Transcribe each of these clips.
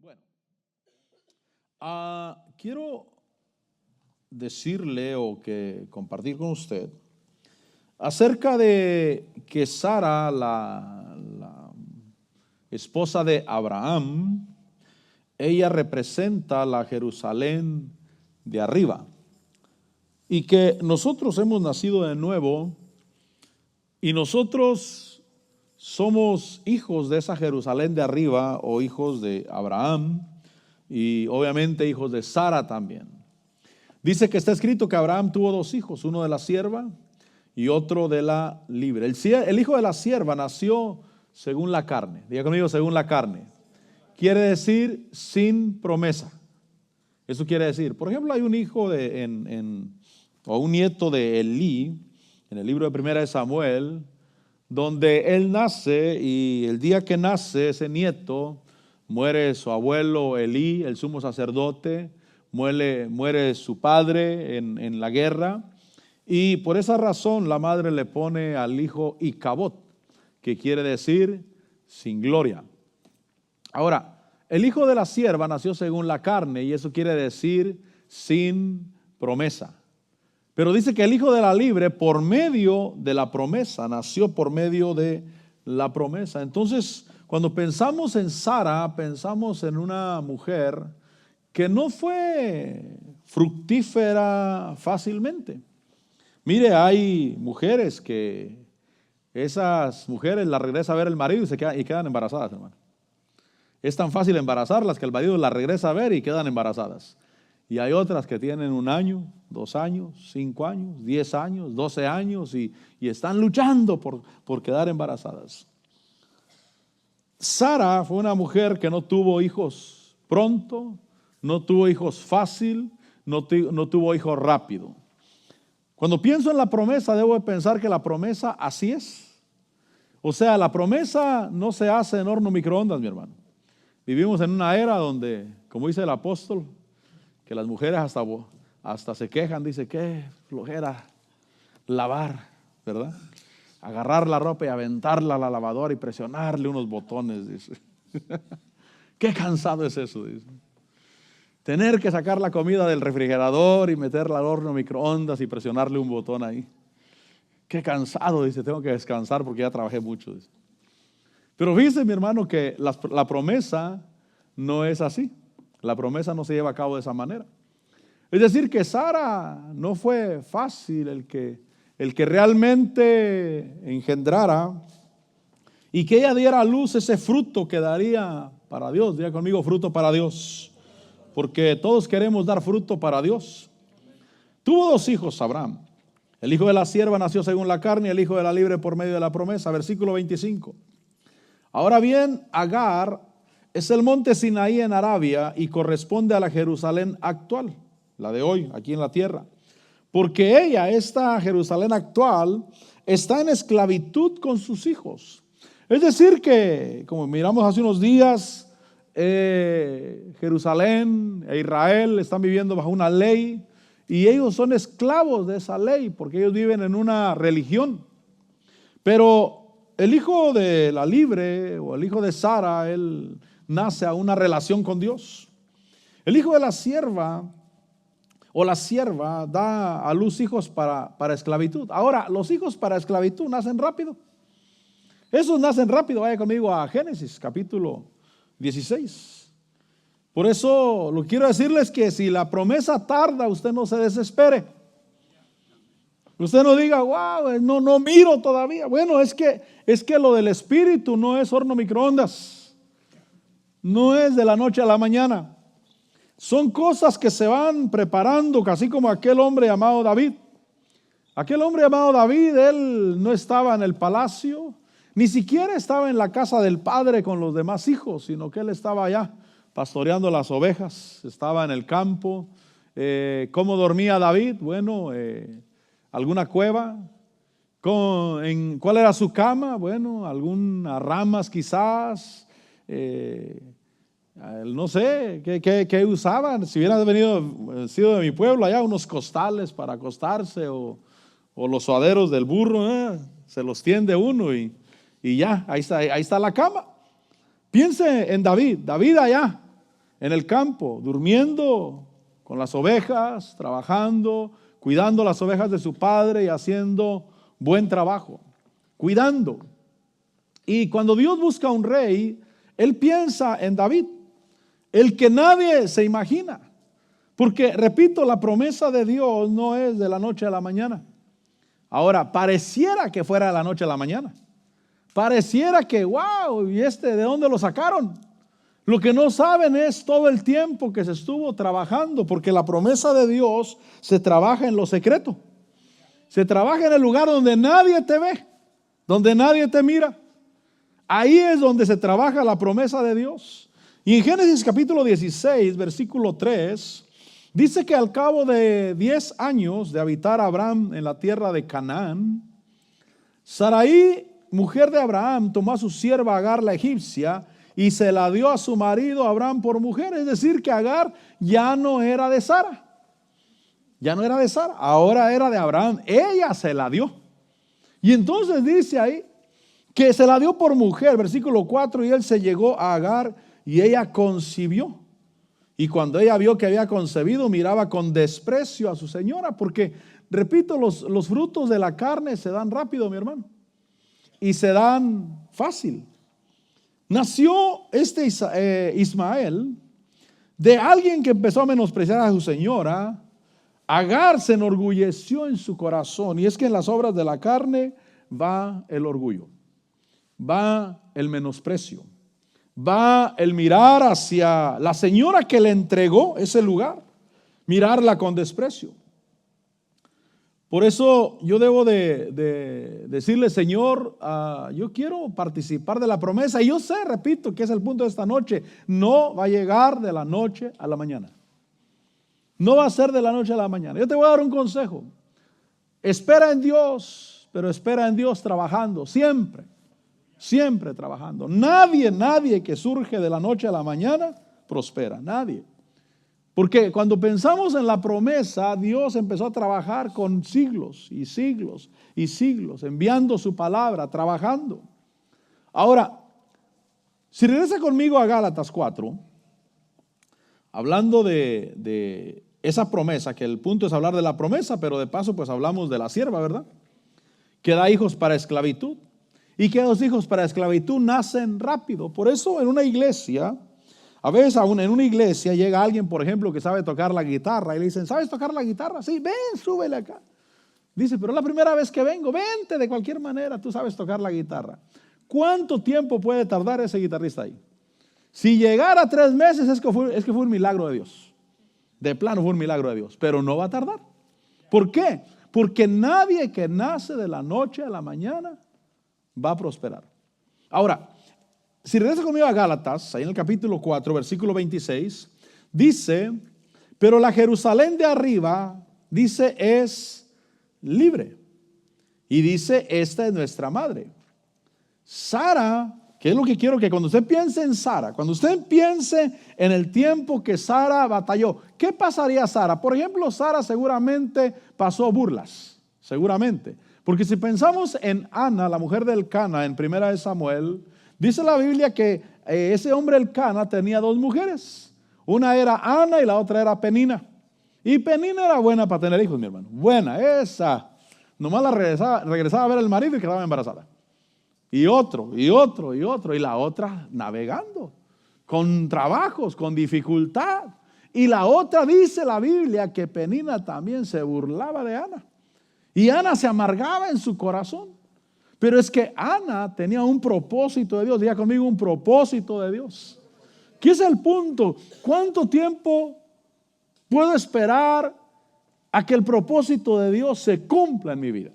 Bueno, quiero decirle o que compartir con usted acerca de que Sara, la esposa de Abraham, ella representa la Jerusalén de arriba y que nosotros hemos nacido de nuevo y nosotros somos hijos de esa Jerusalén de arriba o hijos de Abraham y obviamente hijos de Sara también. Dice que está escrito que Abraham tuvo dos hijos, uno de la sierva y otro de la libre. El hijo de la sierva nació según la carne. Diga conmigo, según la carne. Quiere decir sin promesa. Eso quiere decir, por ejemplo, hay un hijo o un nieto de Elí, en el libro de Primera de Samuel, donde él nace y el día que nace ese nieto, muere su abuelo Elí, el sumo sacerdote, muere su padre en la guerra, y por esa razón la madre le pone al hijo Icabod, que quiere decir sin gloria. Ahora, el hijo de la sierva nació según la carne y eso quiere decir sin promesa. Pero dice que el hijo de la libre por medio de la promesa, nació por medio de la promesa. Entonces, cuando pensamos en Sara, pensamos en una mujer que no fue fructífera fácilmente. Mire, hay mujeres que esas mujeres las regresa a ver el marido y quedan embarazadas, hermano. Es tan fácil embarazarlas que el marido las regresa a ver y quedan embarazadas. Y hay otras que tienen 1 año, 2 años, 5 años, 10 años, 12 años y están luchando por quedar embarazadas. Sara fue una mujer que no tuvo hijos pronto, no tuvo hijos fácil, no tuvo hijos rápido. Cuando pienso en la promesa, debo de pensar que la promesa así es. O sea, la promesa no se hace en horno microondas, mi hermano. Vivimos en una era donde, como dice el apóstol, que las mujeres hasta se quejan, dice, qué flojera lavar, ¿verdad? Agarrar la ropa y aventarla a la lavadora y presionarle unos botones, dice. Qué cansado es eso, dice. Tener que sacar la comida del refrigerador y meterla al horno microondas y presionarle un botón ahí. Qué cansado, dice, tengo que descansar porque ya trabajé mucho, dice. Pero fíjese, mi hermano, que la promesa no es así. La promesa no se lleva a cabo de esa manera. Es decir, que Sara no fue fácil el que realmente engendrara y que ella diera a luz ese fruto que daría para Dios. Diga conmigo, fruto para Dios. Porque todos queremos dar fruto para Dios. Tuvo 2 hijos Abraham. El hijo de la sierva nació según la carne y el hijo de la libre por medio de la promesa. Versículo 25. Ahora bien, Agar es el monte Sinaí en Arabia y corresponde a la Jerusalén actual, la de hoy, aquí en la tierra. Porque ella, esta Jerusalén actual, está en esclavitud con sus hijos. Es decir que, como miramos hace unos días, Jerusalén e Israel están viviendo bajo una ley y ellos son esclavos de esa ley porque ellos viven en una religión. Pero el hijo de la libre o el hijo de Sara, él nace a una relación con Dios. El hijo de la sierva o la sierva da a luz hijos para esclavitud. Ahora, los hijos para esclavitud nacen rápido. Esos nacen rápido. Vaya conmigo a Génesis capítulo 16. Por eso lo que quiero decirles que si la promesa tarda, usted no se desespere. Usted no diga, wow, no miro todavía. Bueno, es que lo del espíritu no es horno microondas. No es de la noche a la mañana. Son cosas que se van preparando, casi como aquel hombre llamado David. Aquel hombre llamado David, él no estaba en el palacio, ni siquiera estaba en la casa del padre con los demás hijos, sino que él estaba allá pastoreando las ovejas, estaba en el campo. ¿Cómo dormía David? Bueno, alguna cueva. ¿Cuál era su cama? Bueno, algunas ramas quizás. No sé qué usaban. Si hubieran sido de mi pueblo allá, unos costales para acostarse o los suaderos del burro, se los tiende uno y ya, ahí está la cama. Piense en David allá en el campo, durmiendo con las ovejas, trabajando, cuidando las ovejas de su padre y haciendo buen trabajo, cuidando. Y cuando Dios busca un rey, Él piensa en David, el que nadie se imagina. Porque, repito, la promesa de Dios no es de la noche a la mañana. Ahora, pareciera que fuera de la noche a la mañana. Pareciera que, wow, ¿y de dónde lo sacaron? Lo que no saben es todo el tiempo que se estuvo trabajando, porque la promesa de Dios se trabaja en lo secreto. Se trabaja en el lugar donde nadie te ve, donde nadie te mira. Ahí es donde se trabaja la promesa de Dios. Y en Génesis capítulo 16, versículo 3, dice que al cabo de 10 años de habitar Abraham en la tierra de Canaán, Sarai, mujer de Abraham, tomó a su sierva Agar la egipcia y se la dio a su marido Abraham por mujer. Es decir, que Agar ya no era de Sara. Ya no era de Sara, ahora era de Abraham. Ella se la dio. Y entonces dice ahí que se la dio por mujer, versículo 4, y él se llegó a Agar y ella concibió. Y cuando ella vio que había concebido, miraba con desprecio a su señora, porque, repito, los frutos de la carne se dan rápido, mi hermano, y se dan fácil. Nació Ismael de alguien que empezó a menospreciar a su señora. Agar se enorgulleció en su corazón, y es que en las obras de la carne va el orgullo, va el menosprecio, va el mirar hacia la señora que le entregó ese lugar, mirarla con desprecio. Por eso yo debo de decirle, Señor, yo quiero participar de la promesa, y yo sé, repito, que es el punto de esta noche, no va a llegar de la noche a la mañana. No va a ser de la noche a la mañana. Yo te voy a dar un consejo. Espera en Dios, pero espera en Dios trabajando, siempre, siempre trabajando. Nadie que surge de la noche a la mañana prospera, nadie. Porque cuando pensamos en la promesa, Dios empezó a trabajar con siglos y siglos y siglos, enviando su palabra, trabajando. Ahora, si regresa conmigo a Gálatas 4, hablando de esa promesa, que el punto es hablar de la promesa, pero de paso pues hablamos de la sierva, ¿verdad? Que da hijos para esclavitud, y que los hijos para esclavitud nacen rápido. Por eso en una iglesia, a veces aún en una iglesia llega alguien, por ejemplo, que sabe tocar la guitarra, y le dicen, ¿sabes tocar la guitarra? Sí, ven, súbele acá. Dice, pero es la primera vez que vengo, vente de cualquier manera, tú sabes tocar la guitarra. ¿Cuánto tiempo puede tardar ese guitarrista ahí? Si llegara 3 meses es que fue un milagro de Dios. De plano fue un milagro de Dios, pero no va a tardar. ¿Por qué? Porque nadie que nace de la noche a la mañana va a prosperar. Ahora, si regresa conmigo a Gálatas, ahí en el capítulo 4, versículo 26, dice, pero la Jerusalén de arriba, dice, es libre. Y dice, esta es nuestra madre. Sara, que es lo que quiero que cuando usted piense en Sara, cuando usted piense en el tiempo que Sara batalló, ¿qué pasaría Sara? Por ejemplo, Sara seguramente pasó burlas, seguramente. Porque si pensamos en Ana, la mujer del Cana, en 1 Samuel, dice la Biblia que ese hombre el Cana tenía 2 mujeres. Una era Ana y la otra era Penina. Y Penina era buena para tener hijos, mi hermano. Buena, esa. Nomás la regresaba a ver al marido y quedaba embarazada. Y otro, y la otra navegando, con trabajos, con dificultad. Y la otra dice la Biblia que Penina también se burlaba de Ana. Y Ana se amargaba en su corazón. Pero es que Ana tenía un propósito de Dios. Diga conmigo, un propósito de Dios. ¿Qué es el punto? ¿Cuánto tiempo puedo esperar a que el propósito de Dios se cumpla en mi vida?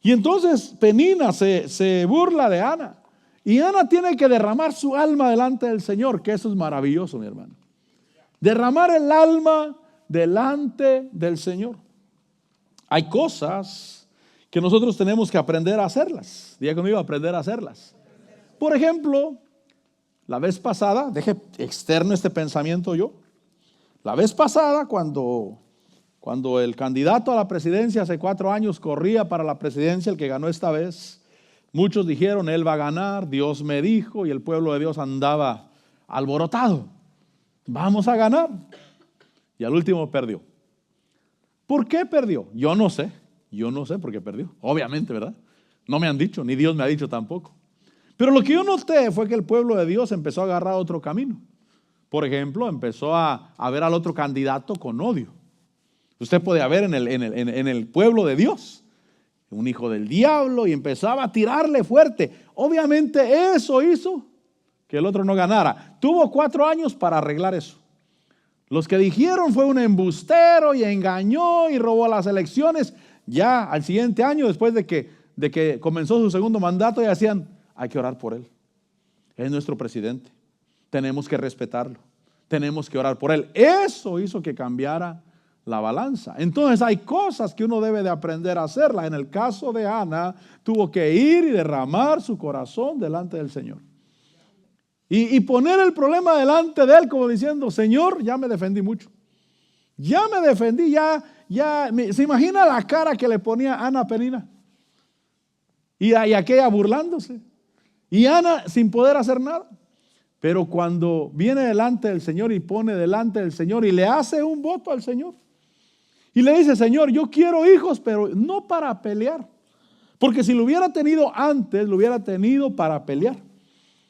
Y entonces Penina se burla de Ana. Y Ana tiene que derramar su alma delante del Señor, que eso es maravilloso, mi hermano. Derramar el alma delante del Señor. Hay cosas que nosotros tenemos que aprender a hacerlas. Diga conmigo, aprender a hacerlas. Por ejemplo, la vez pasada, deje externo este pensamiento yo. La vez pasada, cuando el candidato a la presidencia hace 4 años corría para la presidencia, el que ganó esta vez, muchos dijeron, él va a ganar, Dios me dijo, y el pueblo de Dios andaba alborotado. Vamos a ganar. Y al último perdió. ¿Por qué perdió? Yo no sé por qué perdió. Obviamente, ¿verdad? No me han dicho, ni Dios me ha dicho tampoco. Pero lo que yo noté fue que el pueblo de Dios empezó a agarrar otro camino. Por ejemplo, empezó a ver al otro candidato con odio. Usted puede ver en el pueblo de Dios un hijo del diablo y empezaba a tirarle fuerte. Obviamente eso hizo que el otro no ganara. Tuvo 4 años para arreglar eso. Los que dijeron fue un embustero y engañó y robó las elecciones. Ya al siguiente año, después de que comenzó su segundo mandato, ya decían, hay que orar por él. Es nuestro presidente. Tenemos que respetarlo. Tenemos que orar por él. Eso hizo que cambiara la balanza. Entonces hay cosas que uno debe de aprender a hacerlas. En el caso de Ana, tuvo que ir y derramar su corazón delante del Señor. Y poner el problema delante de él como diciendo, Señor, ya me defendí mucho. Ya me defendí, ¿se imagina la cara que le ponía Ana a Penina? Y aquella burlándose. Y Ana sin poder hacer nada. Pero cuando viene delante del Señor y pone delante del Señor y le hace un voto al Señor. Y le dice, Señor, yo quiero hijos, pero no para pelear. Porque si lo hubiera tenido antes, lo hubiera tenido para pelear.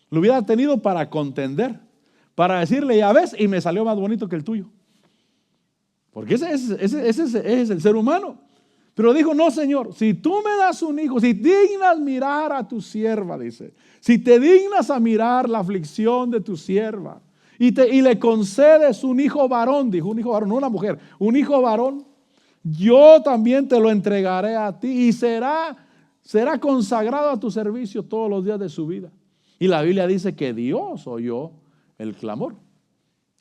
Lo hubiera tenido para contender. Para decirle, ya ves, y me salió más bonito que el tuyo. Porque ese es el ser humano. Pero dijo, no, Señor, si tú me das un hijo, si dignas mirar a tu sierva, dice, si te dignas a mirar la aflicción de tu sierva y le concedes un hijo varón, dijo un hijo varón, no una mujer, un hijo varón, yo también te lo entregaré a ti y será consagrado a tu servicio todos los días de su vida. Y la Biblia dice que Dios oyó el clamor.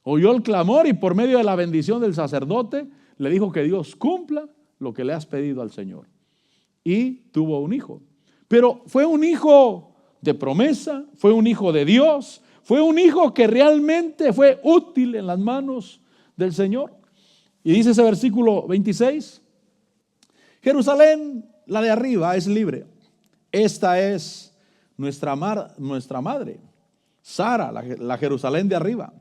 Oyó el clamor y por medio de la bendición del sacerdote le dijo que Dios cumpla lo que le has pedido al Señor. Y tuvo un hijo. Pero fue un hijo de promesa, fue un hijo de Dios, fue un hijo que realmente fue útil en las manos del Señor. Y dice ese versículo 26, Jerusalén, la de arriba, es libre. Esta es nuestra madre, Sara, la Jerusalén de arriba.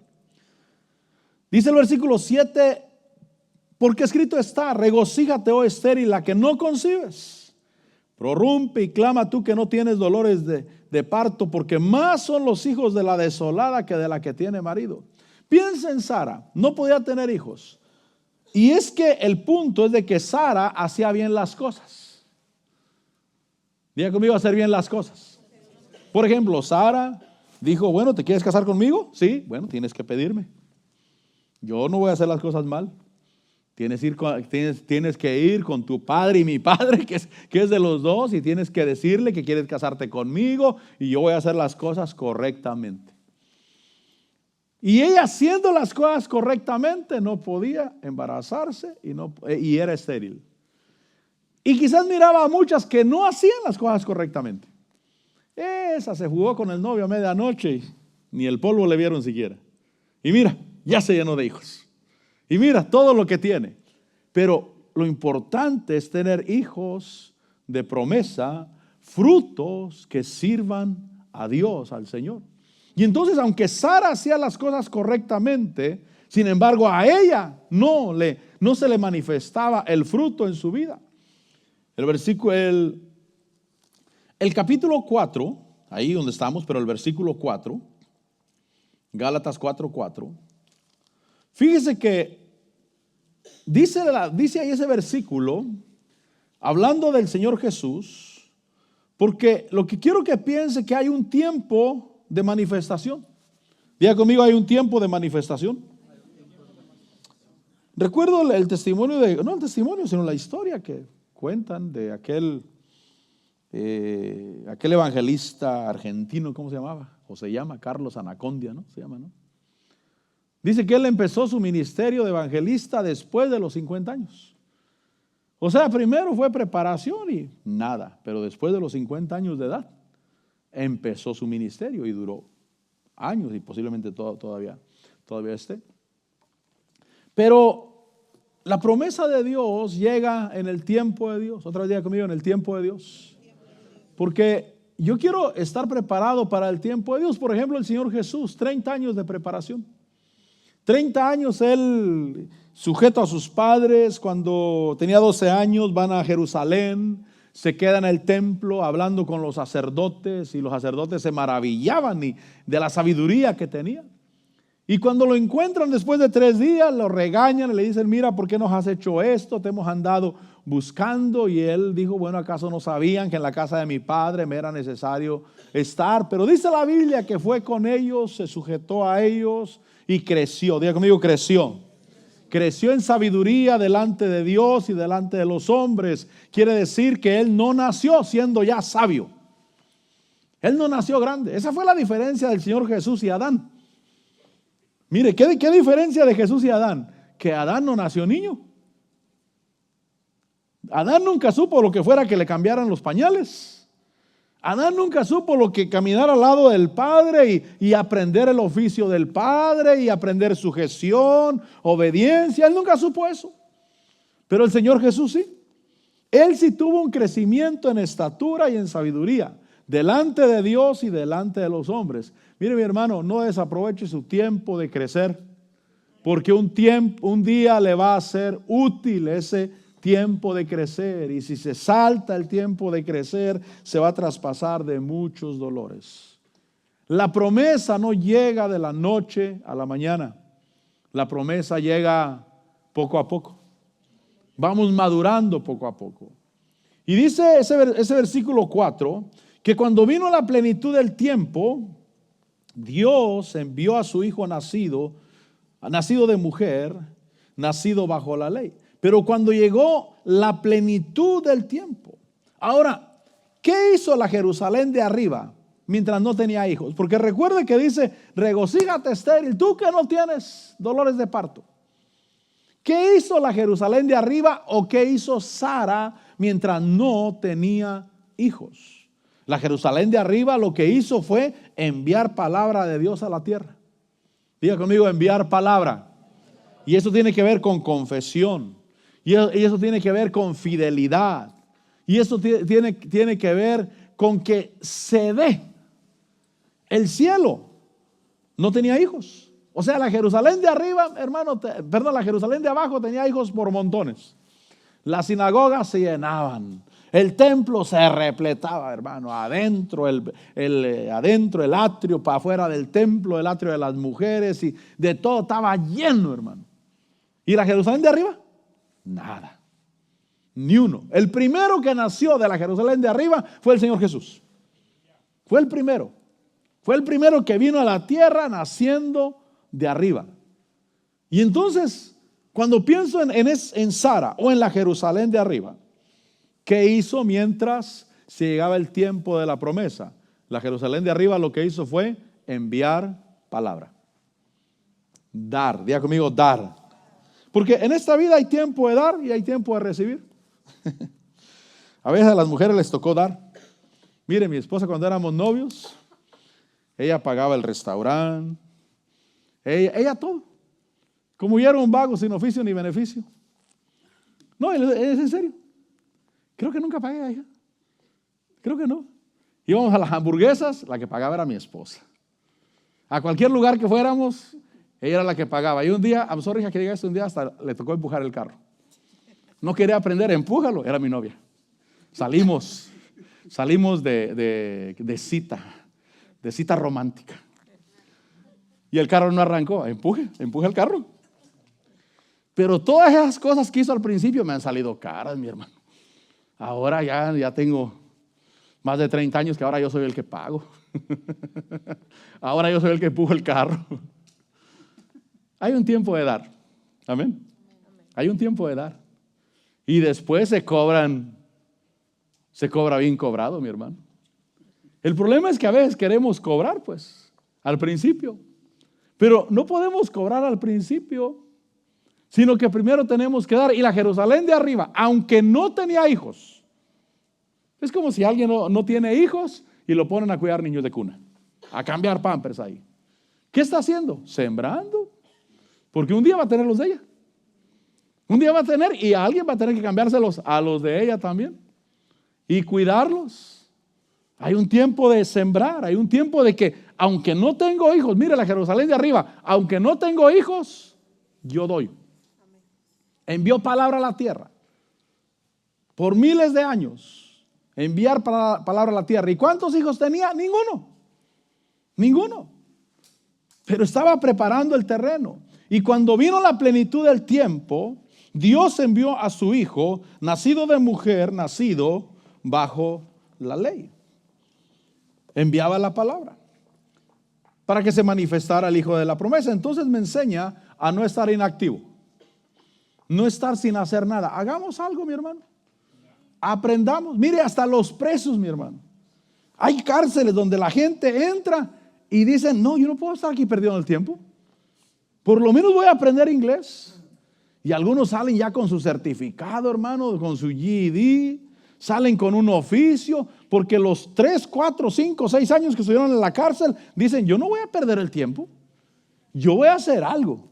Dice el versículo 7, porque escrito está, regocíjate, oh estéril, la que no concibes. Prorrumpe y clama tú que no tienes dolores de parto, porque más son los hijos de la desolada que de la que tiene marido. Piensa en Sara, no podía tener hijos. Y es que el punto es de que Sara hacía bien las cosas. Diga conmigo, hacer bien las cosas. Por ejemplo, Sara dijo, bueno, ¿te quieres casar conmigo? Sí, bueno, tienes que pedirme. Yo no voy a hacer las cosas mal. Tienes que ir con tu padre y mi padre, que es de los dos, y tienes que decirle que quieres casarte conmigo y yo voy a hacer las cosas correctamente. Y ella haciendo las cosas correctamente no podía embarazarse y era estéril. Y quizás miraba a muchas que no hacían las cosas correctamente. Esa se jugó con el novio a medianoche y ni el polvo le vieron siquiera. Y mira, ya se llenó de hijos. Y mira todo lo que tiene. Pero lo importante es tener hijos de promesa, frutos que sirvan a Dios, al Señor. Y entonces, aunque Sara hacía las cosas correctamente, sin embargo a ella no se le manifestaba el fruto en su vida. El capítulo 4, ahí donde estamos, pero el versículo 4, Gálatas 4:4. Fíjese que dice ahí ese versículo, hablando del Señor Jesús, porque lo que quiero que piense que hay un tiempo de manifestación. Diga conmigo, hay un tiempo de manifestación. Recuerdo el testimonio no el testimonio, sino la historia que cuentan de aquel evangelista argentino, ¿cómo se llamaba? O se llama Carlos Anacondia, ¿no? Se llama, ¿no? Dice que él empezó su ministerio de evangelista después de los 50 años. O sea, primero fue preparación y nada, pero después de los 50 años de edad empezó su ministerio y duró años y posiblemente todavía esté. Pero la promesa de Dios llega en el tiempo de Dios. Otra vez diga conmigo, en el tiempo de Dios. Porque yo quiero estar preparado para el tiempo de Dios. Por ejemplo, el Señor Jesús, 30 años de preparación. 30 años él sujeto a sus padres. Cuando tenía 12 años van a Jerusalén, se queda en el templo hablando con los sacerdotes, y los sacerdotes se maravillaban de la sabiduría que tenía. Y cuando lo encuentran después de 3 días, lo regañan y le dicen: mira, ¿por qué nos has hecho esto? Te hemos andado buscando. Y él dijo: bueno, ¿acaso no sabían que en la casa de mi padre me era necesario estar? Pero dice la Biblia que fue con ellos, se sujetó a ellos y creció. Diga conmigo: creció. Creció en sabiduría delante de Dios y delante de los hombres. Quiere decir que él no nació siendo ya sabio. Él no nació grande. Esa fue la diferencia del Señor Jesús y Adán. Mire, ¿qué diferencia de Jesús y Adán? Que Adán no nació niño. Adán nunca supo lo que fuera que le cambiaran los pañales. Adán nunca supo lo que caminar al lado del Padre y aprender el oficio del Padre y aprender sujeción, obediencia. Él nunca supo eso. Pero el Señor Jesús sí. Él sí tuvo un crecimiento en estatura y en sabiduría delante de Dios y delante de los hombres. Mire, mi hermano, no desaproveche su tiempo de crecer, porque un día le va a ser útil ese tiempo de crecer, y si se salta el tiempo de crecer, se va a traspasar de muchos dolores. La promesa no llega de la noche a la mañana. La promesa llega poco a poco. Vamos madurando poco a poco. Y dice ese versículo 4, que cuando vino la plenitud del tiempo, Dios envió a su hijo nacido de mujer, nacido bajo la ley. Pero cuando llegó la plenitud del tiempo. Ahora, ¿qué hizo la Jerusalén de arriba mientras no tenía hijos? Porque recuerde que dice: regocíjate, estéril, tú que no tienes dolores de parto. ¿Qué hizo la Jerusalén de arriba o qué hizo Sara mientras no tenía hijos? La Jerusalén de arriba lo que hizo fue enviar palabra de Dios a la tierra. Diga conmigo: enviar palabra. Y eso tiene que ver con confesión. Y eso tiene que ver con fidelidad. Y eso tiene que ver con que se dé. El cielo no tenía hijos. O sea, la Jerusalén de arriba, hermano, la Jerusalén de abajo tenía hijos por montones. Las sinagogas se llenaban. El templo se repletaba, hermano. Adentro el atrio, para afuera del templo, el atrio de las mujeres, y de todo estaba lleno, hermano. ¿Y la Jerusalén de arriba? Nada. Ni uno. El primero que nació de la Jerusalén de arriba fue el Señor Jesús. Fue el primero. Fue el primero que vino a la tierra naciendo de arriba. Y entonces, cuando pienso en Sara o en la Jerusalén de arriba, ¿qué hizo mientras se llegaba el tiempo de la promesa? La Jerusalén de arriba lo que hizo fue enviar palabra. Dar. Diga conmigo: dar. Porque en esta vida hay tiempo de dar y hay tiempo de recibir. A veces a las mujeres les tocó dar. Mire, mi esposa, cuando éramos novios, ella pagaba el restaurante, ella todo. Como yo era un vago sin oficio ni beneficio. No, es en serio. Creo que nunca pagué a ella. Creo que no. Íbamos a las hamburguesas, la que pagaba era mi esposa. A cualquier lugar que fuéramos, ella era la que pagaba. Y un día, I'm sorry que diga esto, un día hasta le tocó empujar el carro. No quería aprender, empújalo, era mi novia. Salimos de cita romántica. Y el carro no arrancó. Empuje el carro. Pero todas esas cosas que hizo al principio me han salido caras, mi hermano. Ahora ya tengo más de 30 años que ahora yo soy el que pago. Ahora yo soy el que empujo el carro. Hay un tiempo de dar. Amén. Hay un tiempo de dar. Y después se cobra bien cobrado, mi hermano. El problema es que a veces queremos cobrar, pues, al principio. Pero no podemos cobrar al principio, sino que primero tenemos que dar. Y la Jerusalén de arriba, aunque no tenía hijos, es como si alguien no tiene hijos y lo ponen a cuidar niños de cuna, a cambiar pampers ahí. ¿Qué está haciendo? Sembrando. Porque un día va a tener los de ella. Un día va a tener, y alguien va a tener que cambiárselos a los de ella también. Y cuidarlos. Hay un tiempo de sembrar, hay un tiempo de que aunque no tengo hijos, mire la Jerusalén de arriba, aunque no tengo hijos, yo doy. Envió palabra a la tierra. Por miles de años, enviar palabra a la tierra. ¿Y cuántos hijos tenía? Ninguno. Ninguno. Pero estaba preparando el terreno. Y cuando vino la plenitud del tiempo, Dios envió a su hijo, nacido de mujer, nacido bajo la ley. Enviaba la palabra para que se manifestara el hijo de la promesa. Entonces me enseña a no estar inactivo, no estar sin hacer nada. Hagamos algo, mi hermano. Aprendamos. Mire, hasta los presos, mi hermano. Hay cárceles donde la gente entra y dicen, no, yo no puedo estar aquí perdiendo el tiempo. Por lo menos voy a aprender inglés. Y algunos salen ya con su certificado, hermano, con su GED. Salen con un oficio, porque los 3, 4, 5, 6 años que estuvieron en la cárcel, dicen, yo no voy a perder el tiempo. Yo voy a hacer algo.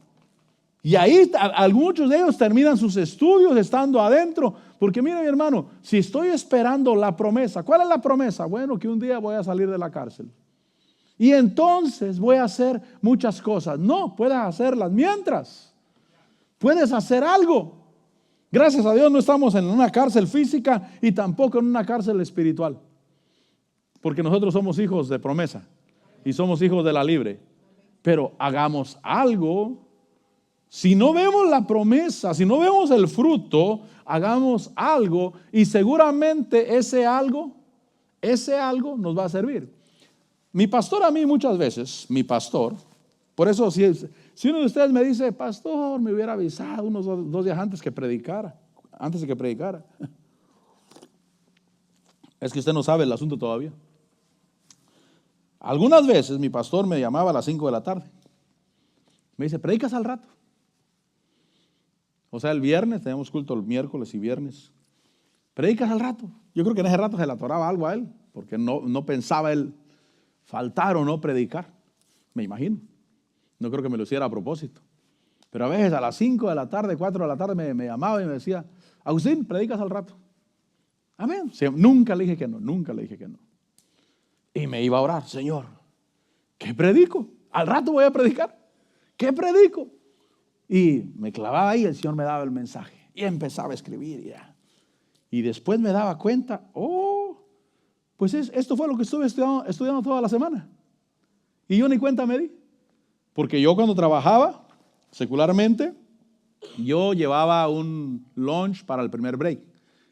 Y ahí muchos de ellos terminan sus estudios estando adentro. Porque mire, mi hermano, si estoy esperando la promesa, ¿cuál es la promesa? Bueno, que un día voy a salir de la cárcel. Y entonces voy a hacer muchas cosas. No, puedes hacerlas mientras. Puedes hacer algo. Gracias a Dios no estamos en una cárcel física y tampoco en una cárcel espiritual. Porque nosotros somos hijos de promesa y somos hijos de la libre. Pero hagamos algo. Si no vemos la promesa, si no vemos el fruto, hagamos algo y seguramente ese algo nos va a servir. Mi pastor a mí muchas veces, por eso si uno de ustedes me dice, pastor, me hubiera avisado unos 2 días antes de que predicara. Es que usted no sabe el asunto todavía. Algunas veces mi pastor me llamaba a las 5 de la tarde. Me dice, predicas al rato. O sea, el viernes, tenemos culto el miércoles y viernes. Predicas al rato. Yo creo que en ese rato se le atoraba algo a él, porque no pensaba él faltar o no predicar. Me imagino. No creo que me lo hiciera a propósito. Pero a veces a las 5 de la tarde, 4 de la tarde me llamaba y me decía, Agustín, predicas al rato. Amén. Nunca le dije que no. Y me iba a orar, Señor, ¿qué predico? Al rato voy a predicar. ¿Qué predico? Y me clavaba ahí, el Señor me daba el mensaje. Y empezaba a escribir ya. Y después me daba cuenta, pues esto fue lo que estuve estudiando toda la semana. Y yo ni cuenta me di. Porque yo cuando trabajaba secularmente, yo llevaba un lunch para el primer break,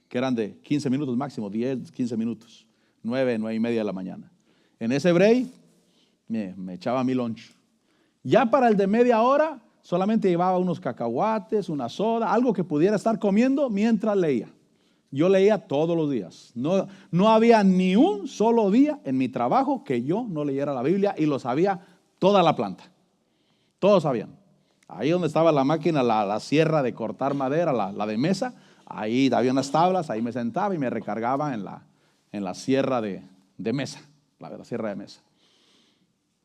que eran de 15 minutos máximo, 10, 15 minutos, 9 y media de la mañana. En ese break me echaba mi lunch. Ya para el de media hora, solamente llevaba unos cacahuates, una soda, algo que pudiera estar comiendo mientras leía. Yo leía todos los días. No había ni un solo día en mi trabajo que yo no leyera la Biblia y lo sabía toda la planta. Todos sabían. Ahí donde estaba la máquina, la sierra de cortar madera, la de mesa, ahí había unas tablas, ahí me sentaba y me recargaba en la sierra de mesa, la sierra de mesa.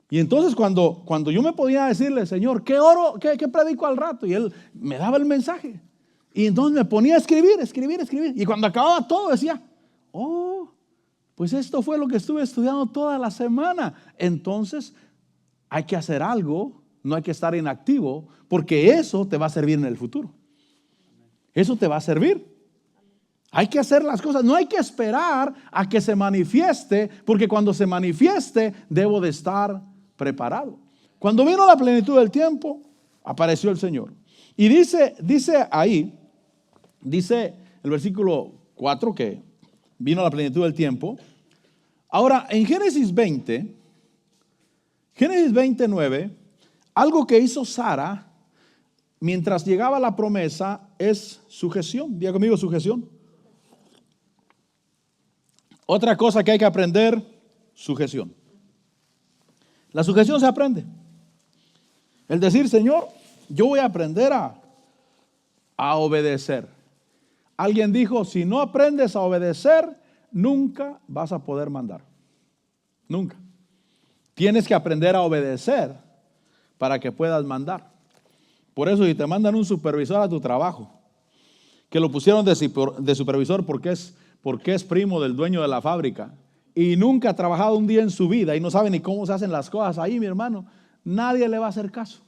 Y entonces cuando yo me podía decirle, Señor, ¿qué predico al rato? Y Él me daba el mensaje. Y entonces me ponía a escribir. Y cuando acababa todo decía, pues esto fue lo que estuve estudiando toda la semana. Entonces hay que hacer algo. No hay que estar inactivo, porque eso te va a servir en el futuro. Eso te va a servir. Hay que hacer las cosas, no hay que esperar a que se manifieste, porque cuando se manifieste debo de estar preparado. Cuando vino la plenitud del tiempo, apareció el Señor. Y dice ahí, dice el versículo 4 que vino la plenitud del tiempo. Ahora, en Génesis 29, algo que hizo Sara mientras llegaba la promesa es sujeción. Diga conmigo, sujeción. Otra cosa que hay que aprender, sujeción. La sujeción se aprende. El decir, Señor, yo voy a aprender a obedecer. Alguien dijo, si no aprendes a obedecer, nunca vas a poder mandar. Nunca. Tienes que aprender a obedecer para que puedas mandar. Por eso si te mandan un supervisor a tu trabajo, que lo pusieron de supervisor porque es primo del dueño de la fábrica, y nunca ha trabajado un día en su vida y no sabe ni cómo se hacen las cosas ahí, mi hermano, nadie le va a hacer caso.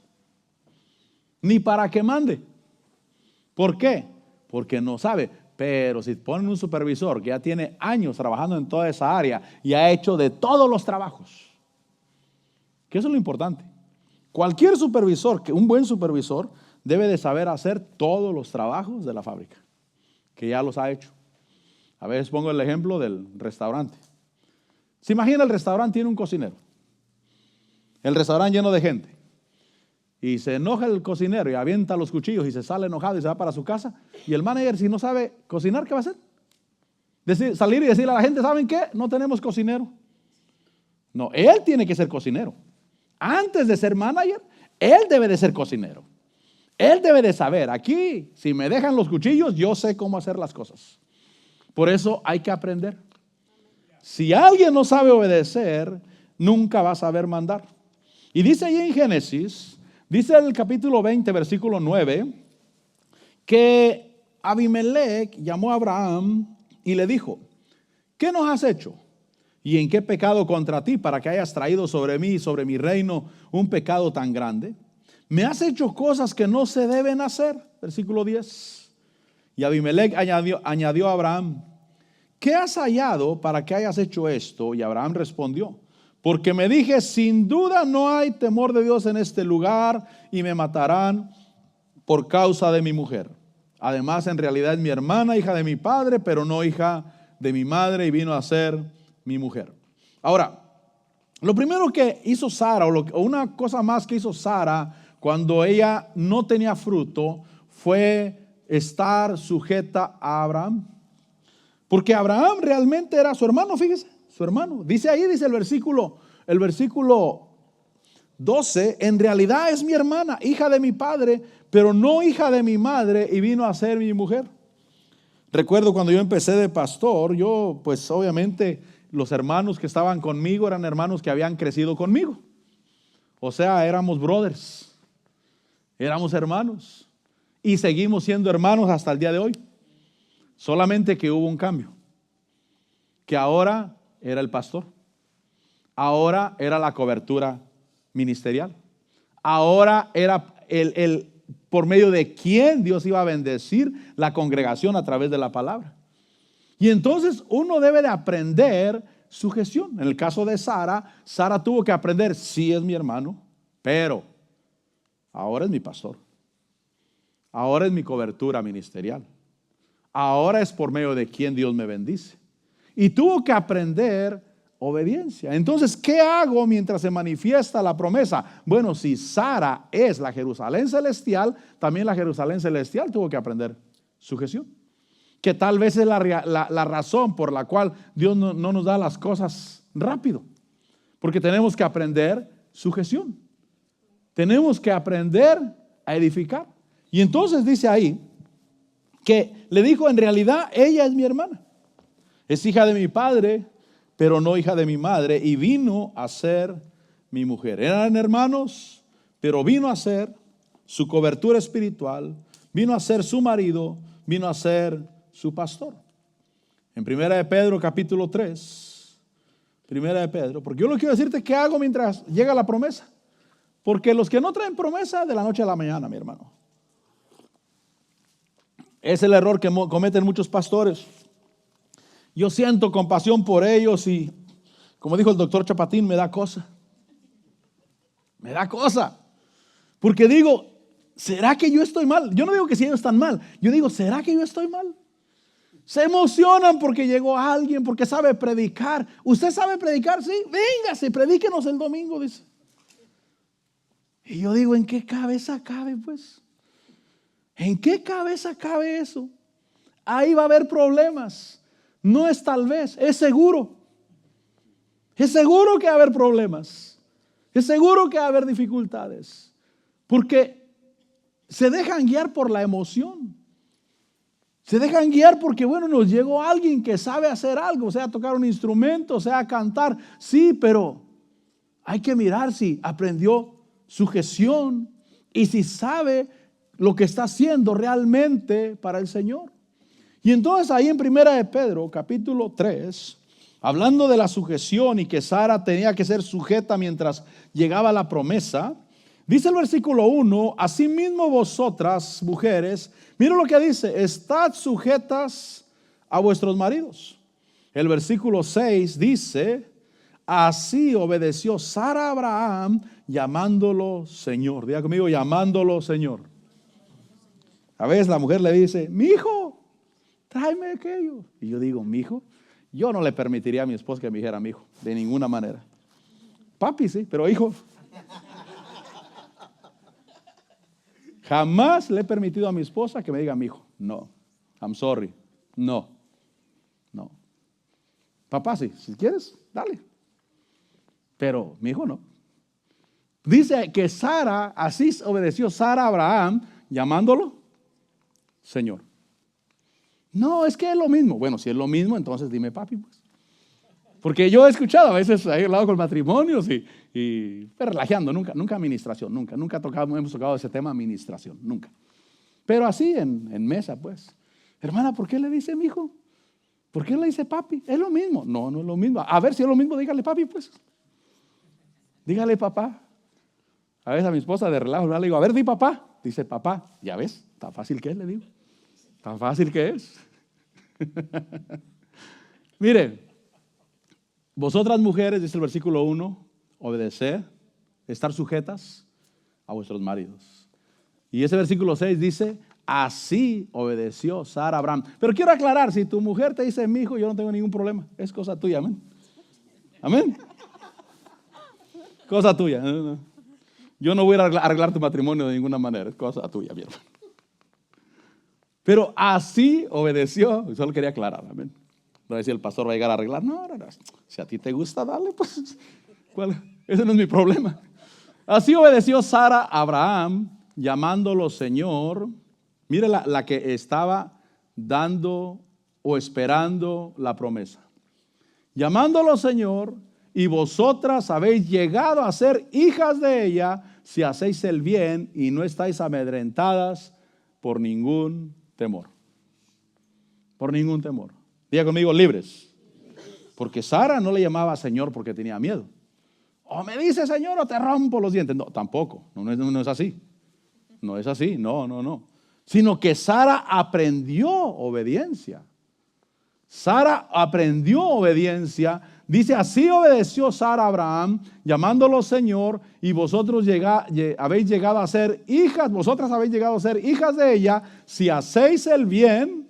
Ni para que mande. ¿Por qué? Porque no sabe. Pero si ponen un supervisor que ya tiene años trabajando en toda esa área y ha hecho de todos los trabajos, que eso es lo importante. Cualquier supervisor, un buen supervisor, debe de saber hacer todos los trabajos de la fábrica, que ya los ha hecho. A veces pongo el ejemplo del restaurante. Se imagina, el restaurante tiene un cocinero. El restaurante lleno de gente. Y se enoja el cocinero y avienta los cuchillos y se sale enojado y se va para su casa. Y el manager, si no sabe cocinar, ¿qué va a hacer? Salir y decirle a la gente, ¿saben qué? No tenemos cocinero. No, él tiene que ser cocinero. Antes de ser manager, él debe de ser cocinero. Él debe de saber, aquí, si me dejan los cuchillos, yo sé cómo hacer las cosas. Por eso hay que aprender. Si alguien no sabe obedecer, nunca va a saber mandar. Y dice ahí en Génesis, dice en el capítulo 20, versículo 9, que Abimelech llamó a Abraham y le dijo, ¿qué nos has hecho? ¿Y en qué pecado contra ti para que hayas traído sobre mí y sobre mi reino un pecado tan grande? Me has hecho cosas que no se deben hacer. Versículo 10. Y Abimelech añadió a Abraham, ¿qué has hallado para que hayas hecho esto? Y Abraham respondió, porque me dije, sin duda no hay temor de Dios en este lugar y me matarán por causa de mi mujer. Además, en realidad es mi hermana, hija de mi padre, pero no hija de mi madre, y vino a ser mi mujer. Ahora, lo primero que hizo Sara, o una cosa más que hizo Sara cuando ella no tenía fruto, fue estar sujeta a Abraham. Porque Abraham realmente era su hermano, fíjese, su hermano. Dice ahí, dice el versículo 12, en realidad es mi hermana, hija de mi padre, pero no hija de mi madre, y vino a ser mi mujer. Recuerdo cuando yo empecé de pastor, yo pues obviamente los hermanos que estaban conmigo eran hermanos que habían crecido conmigo. O sea, éramos brothers, éramos hermanos y seguimos siendo hermanos hasta el día de hoy. Solamente que hubo un cambio, que ahora era el pastor, ahora era la cobertura ministerial, ahora era el por medio de quien Dios iba a bendecir la congregación a través de la palabra. Y entonces uno debe de aprender sujeción. En el caso de Sara, Sara tuvo que aprender, sí es mi hermano, pero ahora es mi pastor, ahora es mi cobertura ministerial. Ahora es por medio de quien Dios me bendice. Y tuvo que aprender obediencia. Entonces, ¿qué hago mientras se manifiesta la promesa? Bueno, si Sara es la Jerusalén celestial, también la Jerusalén celestial tuvo que aprender sujeción. Que tal vez es la razón por la cual Dios no nos da las cosas rápido. Porque tenemos que aprender sujeción. Tenemos que aprender a edificar. Y entonces dice ahí, que le dijo, en realidad ella es mi hermana, es hija de mi padre, pero no hija de mi madre, y vino a ser mi mujer. Eran hermanos, pero vino a ser su cobertura espiritual, vino a ser su marido, vino a ser su pastor. En Primera de Pedro capítulo 3, Primera de Pedro, porque yo lo quiero decirte qué hago mientras llega la promesa, porque los que no traen promesa de la noche a la mañana, mi hermano. Es el error que cometen muchos pastores. Yo siento compasión por ellos y, como dijo el doctor Chapatín, me da cosa. Me da cosa. Porque digo, ¿será que yo estoy mal? Yo no digo que si ellos están mal. Yo digo, ¿será que yo estoy mal? Se emocionan porque llegó alguien, porque sabe predicar. ¿Usted sabe predicar? Sí, véngase, predíquenos el domingo, dice. Y yo digo, ¿en qué cabeza cabe, pues? ¿En qué cabeza cabe eso? Ahí va a haber problemas. No es tal vez, es seguro. Es seguro que va a haber problemas. Es seguro que va a haber dificultades. Porque se dejan guiar por la emoción. Se dejan guiar porque, bueno, nos llegó alguien que sabe hacer algo, sea tocar un instrumento, sea cantar. Sí, pero hay que mirar si aprendió sujeción y si sabe lo que está haciendo realmente para el Señor. Y entonces ahí en Primera de Pedro, capítulo 3, hablando de la sujeción y que Sara tenía que ser sujeta mientras llegaba la promesa, dice el versículo 1, asimismo vosotras, mujeres, mira lo que dice, estad sujetas a vuestros maridos. El versículo 6 dice, así obedeció Sara a Abraham, llamándolo Señor. Diga conmigo, llamándolo Señor. A veces la mujer le dice, mi hijo, tráeme aquello. Y yo digo, mi hijo, yo no le permitiría a mi esposa que me dijera mi hijo, de ninguna manera. Papi sí, pero hijo. Jamás le he permitido a mi esposa que me diga mi hijo. No, I'm sorry. No. Papá sí, si quieres, dale. Pero mi hijo no. Dice que Sara, así obedeció Sara a Abraham, llamándolo Señor. No, es que es lo mismo. Bueno, si es lo mismo, entonces dime papi, pues. Porque yo he escuchado a veces, he hablado con matrimonios y relajeando, nunca administración, nunca hemos tocado ese tema administración, nunca. Pero así en mesa, pues. Hermana, ¿por qué le dice mi hijo? ¿Por qué le dice papi? Es lo mismo. No es lo mismo. A ver si es lo mismo, dígale papi, pues. Dígale papá. A veces a mi esposa de relajo le digo, a ver, di papá. Dice papá. Ya ves, tan fácil que es, le digo. Tan fácil que es. Mire, vosotras mujeres, dice el versículo 1, obedecer, estar sujetas a vuestros maridos. Y ese versículo 6 dice, así obedeció Sara a Abraham. Pero quiero aclarar, si tu mujer te dice mi hijo, yo no tengo ningún problema. Es cosa tuya, amén. Amén. Cosa tuya. Yo no voy a arreglar tu matrimonio de ninguna manera. Es cosa tuya, mi hermano. Pero así obedeció. Solo quería aclarar, amén. No decir el pastor va a llegar a arreglar. No. Si a ti te gusta, dale, pues. Ese no es mi problema. Así obedeció Sara a Abraham, llamándolo Señor. Mire la que estaba dando o esperando la promesa. Llamándolo Señor, y vosotras habéis llegado a ser hijas de ella si hacéis el bien y no estáis amedrentadas por ningún temor. Por ningún temor. Diga conmigo, libres. Porque Sara no le llamaba Señor porque tenía miedo. O me dice Señor o te rompo los dientes. No, tampoco. No es así. No es así. No. Sino que Sara aprendió obediencia. Sara aprendió obediencia. Dice, así obedeció Sara a Abraham, llamándolo Señor, y vosotros habéis llegado a ser hijas, vosotras habéis llegado a ser hijas de ella, si hacéis el bien,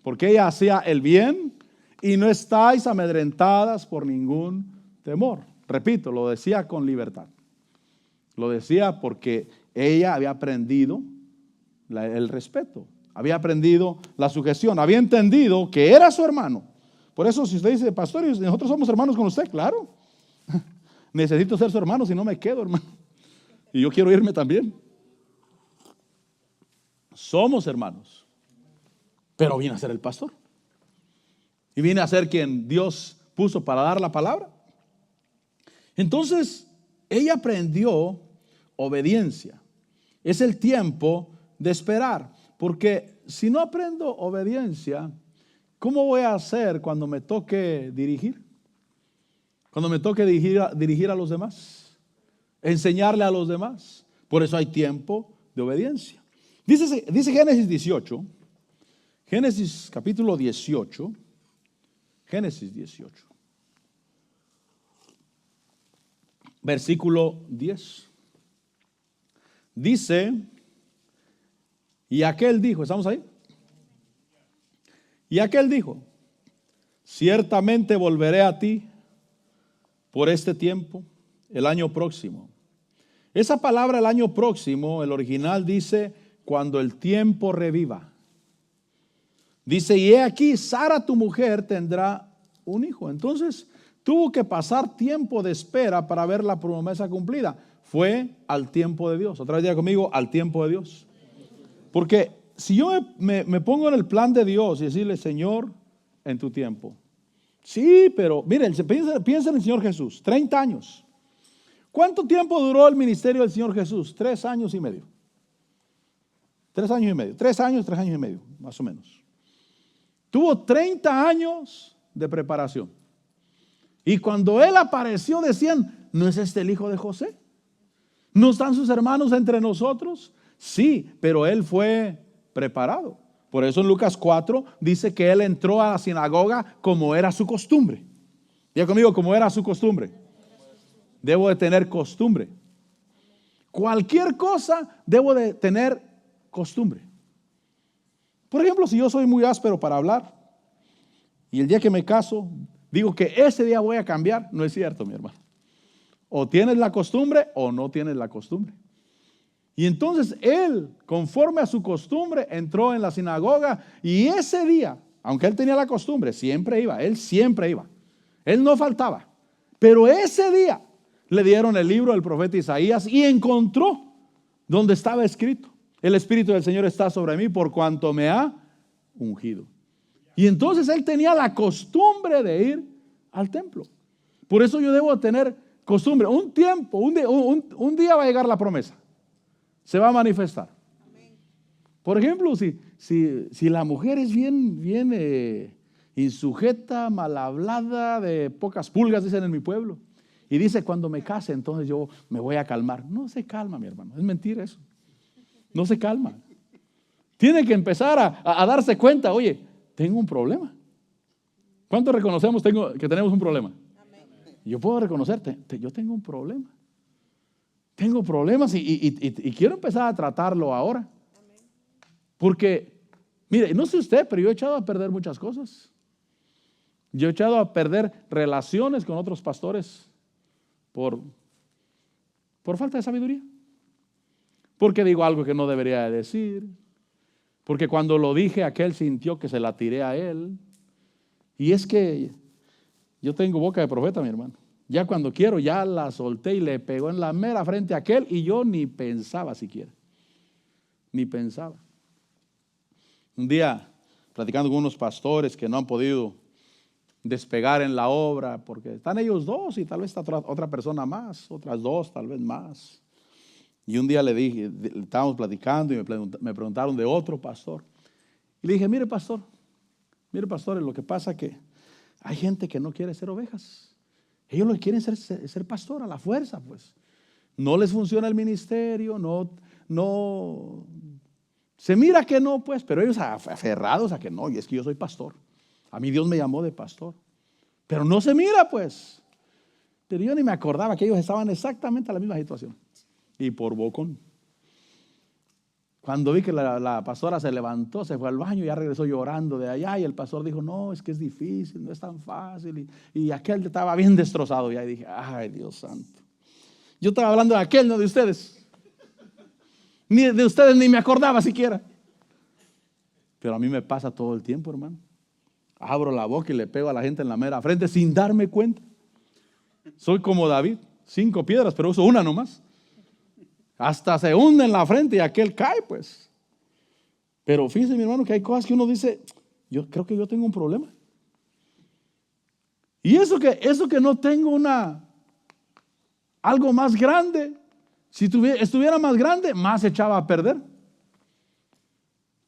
porque ella hacía el bien, y no estáis amedrentadas por ningún temor. Repito, lo decía con libertad. Lo decía porque ella había aprendido el respeto, había aprendido la sujeción, había entendido que era su hermano. Por eso si usted dice, pastor, nosotros somos hermanos con usted, claro. Necesito ser su hermano, si no me quedo, hermano. Y yo quiero irme también. Somos hermanos. Pero viene a ser el pastor. Y viene a ser quien Dios puso para dar la palabra. Entonces, ella aprendió obediencia. Es el tiempo de esperar. Porque si no aprendo obediencia, ¿cómo voy a hacer cuando me toque dirigir? Cuando me toque dirigir a los demás. Enseñarle a los demás. Por eso hay tiempo de obediencia. Dice Génesis 18. Génesis capítulo 18. Génesis 18. Versículo 10. Dice, y aquel dijo, ¿estamos ahí? Y aquel dijo, ciertamente volveré a ti por este tiempo, el año próximo. Esa palabra, el año próximo, el original dice, cuando el tiempo reviva. Dice, y he aquí, Sara tu mujer tendrá un hijo. Entonces, tuvo que pasar tiempo de espera para ver la promesa cumplida. Fue al tiempo de Dios. Otra vez diga conmigo, al tiempo de Dios. Porque si yo me pongo en el plan de Dios y decirle, Señor, en tu tiempo. Sí, pero miren, piensa en el Señor Jesús, 30 años. ¿Cuánto tiempo duró el ministerio del Señor Jesús? 3 años y medio. 3 años y medio. 3 años y medio, más o menos. Tuvo 30 años de preparación. Y cuando él apareció decían, ¿no es este el hijo de José? ¿No están sus hermanos entre nosotros? Sí, pero él fue preparado. Por eso en Lucas 4 dice que él entró a la sinagoga como era su costumbre. Diga conmigo, como era su costumbre. Debo de tener costumbre. Cualquier cosa debo de tener costumbre. Por ejemplo, si yo soy muy áspero para hablar y el día que me caso digo que ese día voy a cambiar, no es cierto, mi hermano. O tienes la costumbre o no tienes la costumbre. Y entonces él, conforme a su costumbre, entró en la sinagoga y ese día, aunque él tenía la costumbre, siempre iba, él siempre iba. Él no faltaba. Pero ese día le dieron el libro del profeta Isaías y encontró donde estaba escrito: el Espíritu del Señor está sobre mí por cuanto me ha ungido. Y entonces él tenía la costumbre de ir al templo. Por eso yo debo tener costumbre. Un tiempo, un día va a llegar la promesa. Se va a manifestar. Por ejemplo, si la mujer es bien insujeta, mal hablada, de pocas pulgas, dicen en mi pueblo, y dice, cuando me case, entonces yo me voy a calmar. No se calma, mi hermano. Es mentira eso. No se calma. Tiene que empezar a darse cuenta, oye, tengo un problema. ¿Cuántos reconocemos que tenemos un problema? Yo puedo reconocerte, yo tengo un problema. Tengo problemas y quiero empezar a tratarlo ahora. Porque, mire, no sé usted, pero yo he echado a perder muchas cosas. Yo he echado a perder relaciones con otros pastores por falta de sabiduría. Porque digo algo que no debería de decir. Porque cuando lo dije, aquel sintió que se la tiré a él. Y es que yo tengo boca de profeta, mi hermano. Ya cuando quiero, ya la solté y le pegó en la mera frente a aquel y yo ni pensaba siquiera. Ni pensaba. Un día, platicando con unos pastores que no han podido despegar en la obra, porque están ellos dos y tal vez está otra persona más, otras dos, tal vez más. Y un día le dije, estábamos platicando y me preguntaron de otro pastor. Y le dije, mire pastor, lo que pasa es que hay gente que no quiere ser ovejas. Ellos lo que quieren ser pastor a la fuerza, pues. No les funciona el ministerio, no. Se mira que no, pues, pero ellos aferrados a que no, y es que yo soy pastor. A mí Dios me llamó de pastor. Pero no se mira, pues. Pero yo ni me acordaba que ellos estaban exactamente en la misma situación. Y por bocón. Cuando vi que la pastora se levantó, se fue al baño y ya regresó llorando de allá. Y el pastor dijo, no, es que es difícil, no es tan fácil. Y aquel estaba bien destrozado. Y ahí dije, ay, Dios santo. Yo estaba hablando de aquel, no de ustedes. Ni de ustedes ni me acordaba siquiera. Pero a mí me pasa todo el tiempo, hermano. Abro la boca y le pego a la gente en la mera frente sin darme cuenta. Soy como David, 5 piedras, pero uso una nomás. Hasta se hunde en la frente y aquel cae, pues. Pero fíjese, mi hermano, que hay cosas que uno dice, yo creo que yo tengo un problema. Y eso que no tengo algo más grande, si estuviera más grande, más se echaba a perder.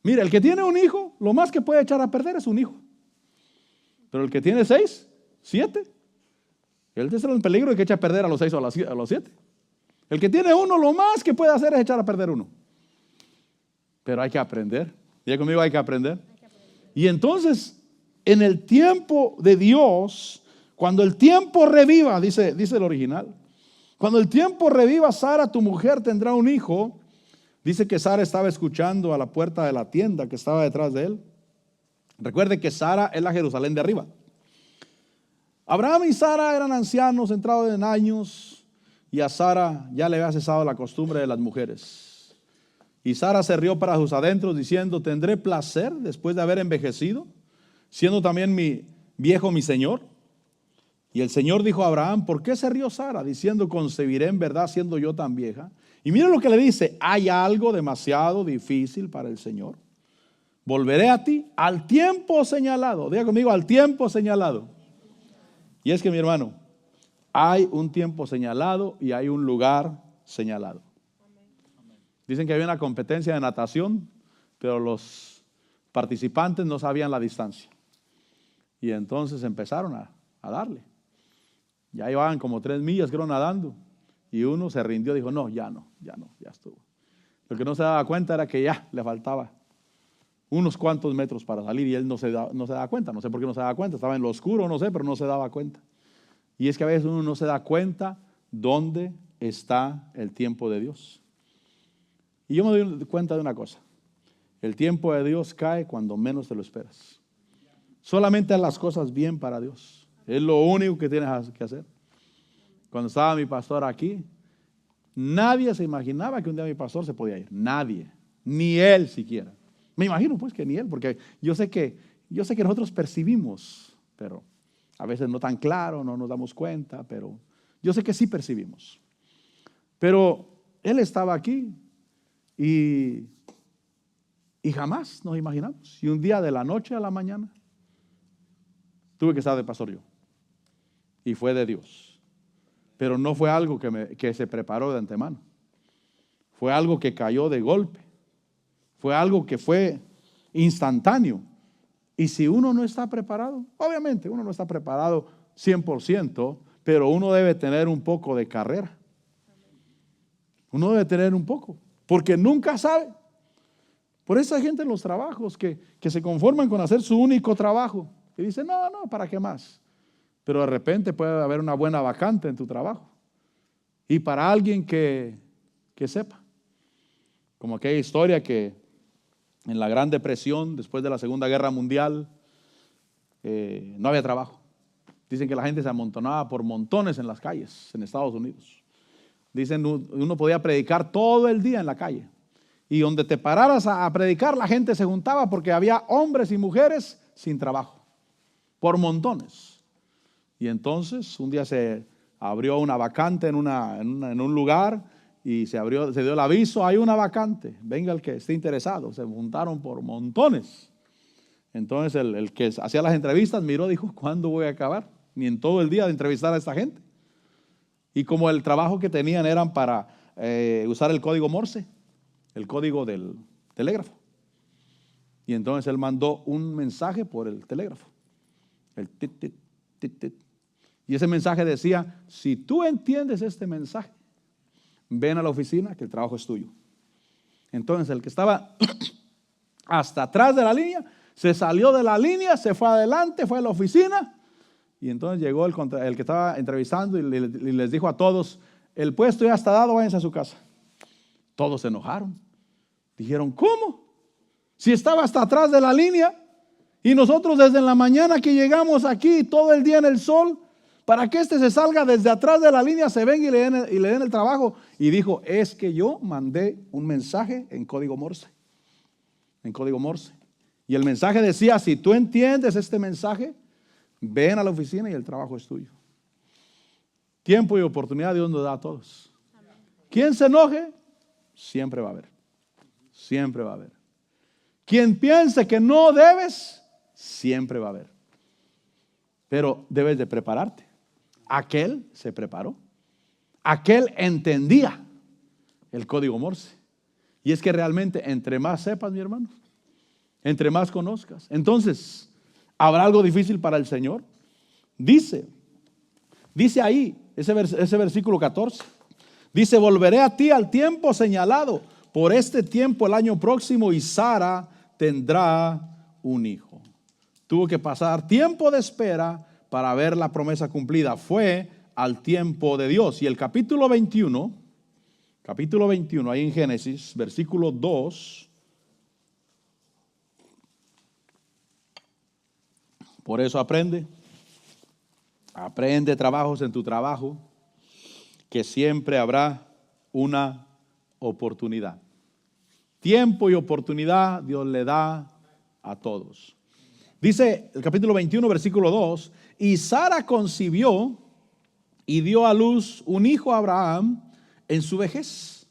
Mira, el que tiene un hijo, lo más que puede echar a perder es un hijo. Pero el que tiene 6, 7, él está en peligro de que eche a perder a los 6 o a los 7. El que tiene uno, lo más que puede hacer es echar a perder uno. Pero hay que aprender. Diga conmigo, hay que aprender. Y entonces, en el tiempo de Dios, cuando el tiempo reviva, dice el original, cuando el tiempo reviva, Sara, tu mujer, tendrá un hijo. Dice que Sara estaba escuchando a la puerta de la tienda que estaba detrás de él. Recuerde que Sara es la Jerusalén de arriba. Abraham y Sara eran ancianos, entrados en años, y a Sara ya le había cesado la costumbre de las mujeres. Y Sara se rió para sus adentros diciendo, ¿tendré placer después de haber envejecido, siendo también mi viejo mi señor? Y el Señor dijo a Abraham, ¿por qué se rió Sara? Diciendo, concebiré en verdad siendo yo tan vieja. Y mira lo que le dice, hay algo demasiado difícil para el Señor. Volveré a ti al tiempo señalado. Diga conmigo, al tiempo señalado. Y es que, mi hermano, hay un tiempo señalado y hay un lugar señalado. Dicen que había una competencia de natación, pero los participantes no sabían la distancia. Y entonces empezaron a darle. Ya llevaban como 3 millas, creo, nadando. Y uno se rindió, dijo, no, ya estuvo. Lo que no se daba cuenta era que ya le faltaba unos cuantos metros para salir y él no se daba cuenta. No sé por qué no se daba cuenta, estaba en lo oscuro, no sé, pero no se daba cuenta. Y es que a veces uno no se da cuenta dónde está el tiempo de Dios. Y yo me doy cuenta de una cosa. El tiempo de Dios cae cuando menos te lo esperas. Solamente haz las cosas bien para Dios. Es lo único que tienes que hacer. Cuando estaba mi pastor aquí, nadie se imaginaba que un día mi pastor se podía ir. Nadie. Ni él siquiera. Me imagino pues que ni él, porque yo sé que nosotros percibimos, pero a veces no tan claro, no nos damos cuenta, pero yo sé que sí percibimos. Pero él estaba aquí y jamás nos imaginamos. Y un día de la noche a la mañana tuve que estar de pastor yo. Y fue de Dios. Pero no fue algo que se preparó de antemano. Fue algo que cayó de golpe. Fue algo que fue instantáneo. Y si uno no está preparado, obviamente uno no está preparado 100%, pero uno debe tener un poco de carrera. Uno debe tener un poco, porque nunca sabe. Por esa gente en los trabajos que se conforman con hacer su único trabajo. Y dicen, no, ¿para qué más? Pero de repente puede haber una buena vacante en tu trabajo. Y para alguien que sepa. Como aquella historia que en la Gran Depresión, después de la Segunda Guerra Mundial, no había trabajo. Dicen que la gente se amontonaba por montones en las calles en Estados Unidos. Dicen uno podía predicar todo el día en la calle. Y donde te pararas a predicar, la gente se juntaba porque había hombres y mujeres sin trabajo. Por montones. Y entonces un día se abrió una vacante en un lugar y se dio el aviso, hay una vacante, venga el que esté interesado. Se juntaron por montones. Entonces el que hacía las entrevistas miró, dijo, ¿cuándo voy a acabar? Ni en todo el día de entrevistar a esta gente. Y como el trabajo que tenían eran para usar el código Morse, el código del telégrafo. Y entonces él mandó un mensaje por el telégrafo. El tit, tit, tit, tit. Y ese mensaje decía, si tú entiendes este mensaje, ven a la oficina que el trabajo es tuyo. Entonces el que estaba hasta atrás de la línea, se salió de la línea, se fue adelante, fue a la oficina. Y entonces llegó el que estaba entrevistando y les dijo a todos, el puesto ya está dado, váyanse a su casa. Todos se enojaron. Dijeron, ¿cómo? Si estaba hasta atrás de la línea y nosotros desde la mañana que llegamos aquí todo el día en el sol, para que se salga desde atrás de la línea, se venga y le den el trabajo. Y dijo, es que yo mandé un mensaje en código Morse. En código Morse. Y el mensaje decía, si tú entiendes este mensaje, ven a la oficina y el trabajo es tuyo. Tiempo y oportunidad Dios nos da a todos. Quien se enoje, siempre va a haber. Siempre va a haber. Quien piense que no debes, siempre va a haber. Pero debes de prepararte. Aquel se preparó. Aquel entendía el código Morse. Y es que realmente entre más sepas, mi hermano, entre más conozcas, entonces habrá algo difícil para el Señor. Dice ahí, ese versículo 14, dice, volveré a ti al tiempo señalado, por este tiempo el año próximo, y Sara tendrá un hijo. Tuvo que pasar tiempo de espera para ver la promesa cumplida. Fue al tiempo de Dios. Y el capítulo 21, ahí en Génesis, versículo 2, por eso aprende trabajos en tu trabajo, que siempre habrá una oportunidad. Tiempo y oportunidad Dios le da a todos. Dice el capítulo 21, versículo 2, y Sara concibió y dio a luz un hijo a Abraham en su vejez,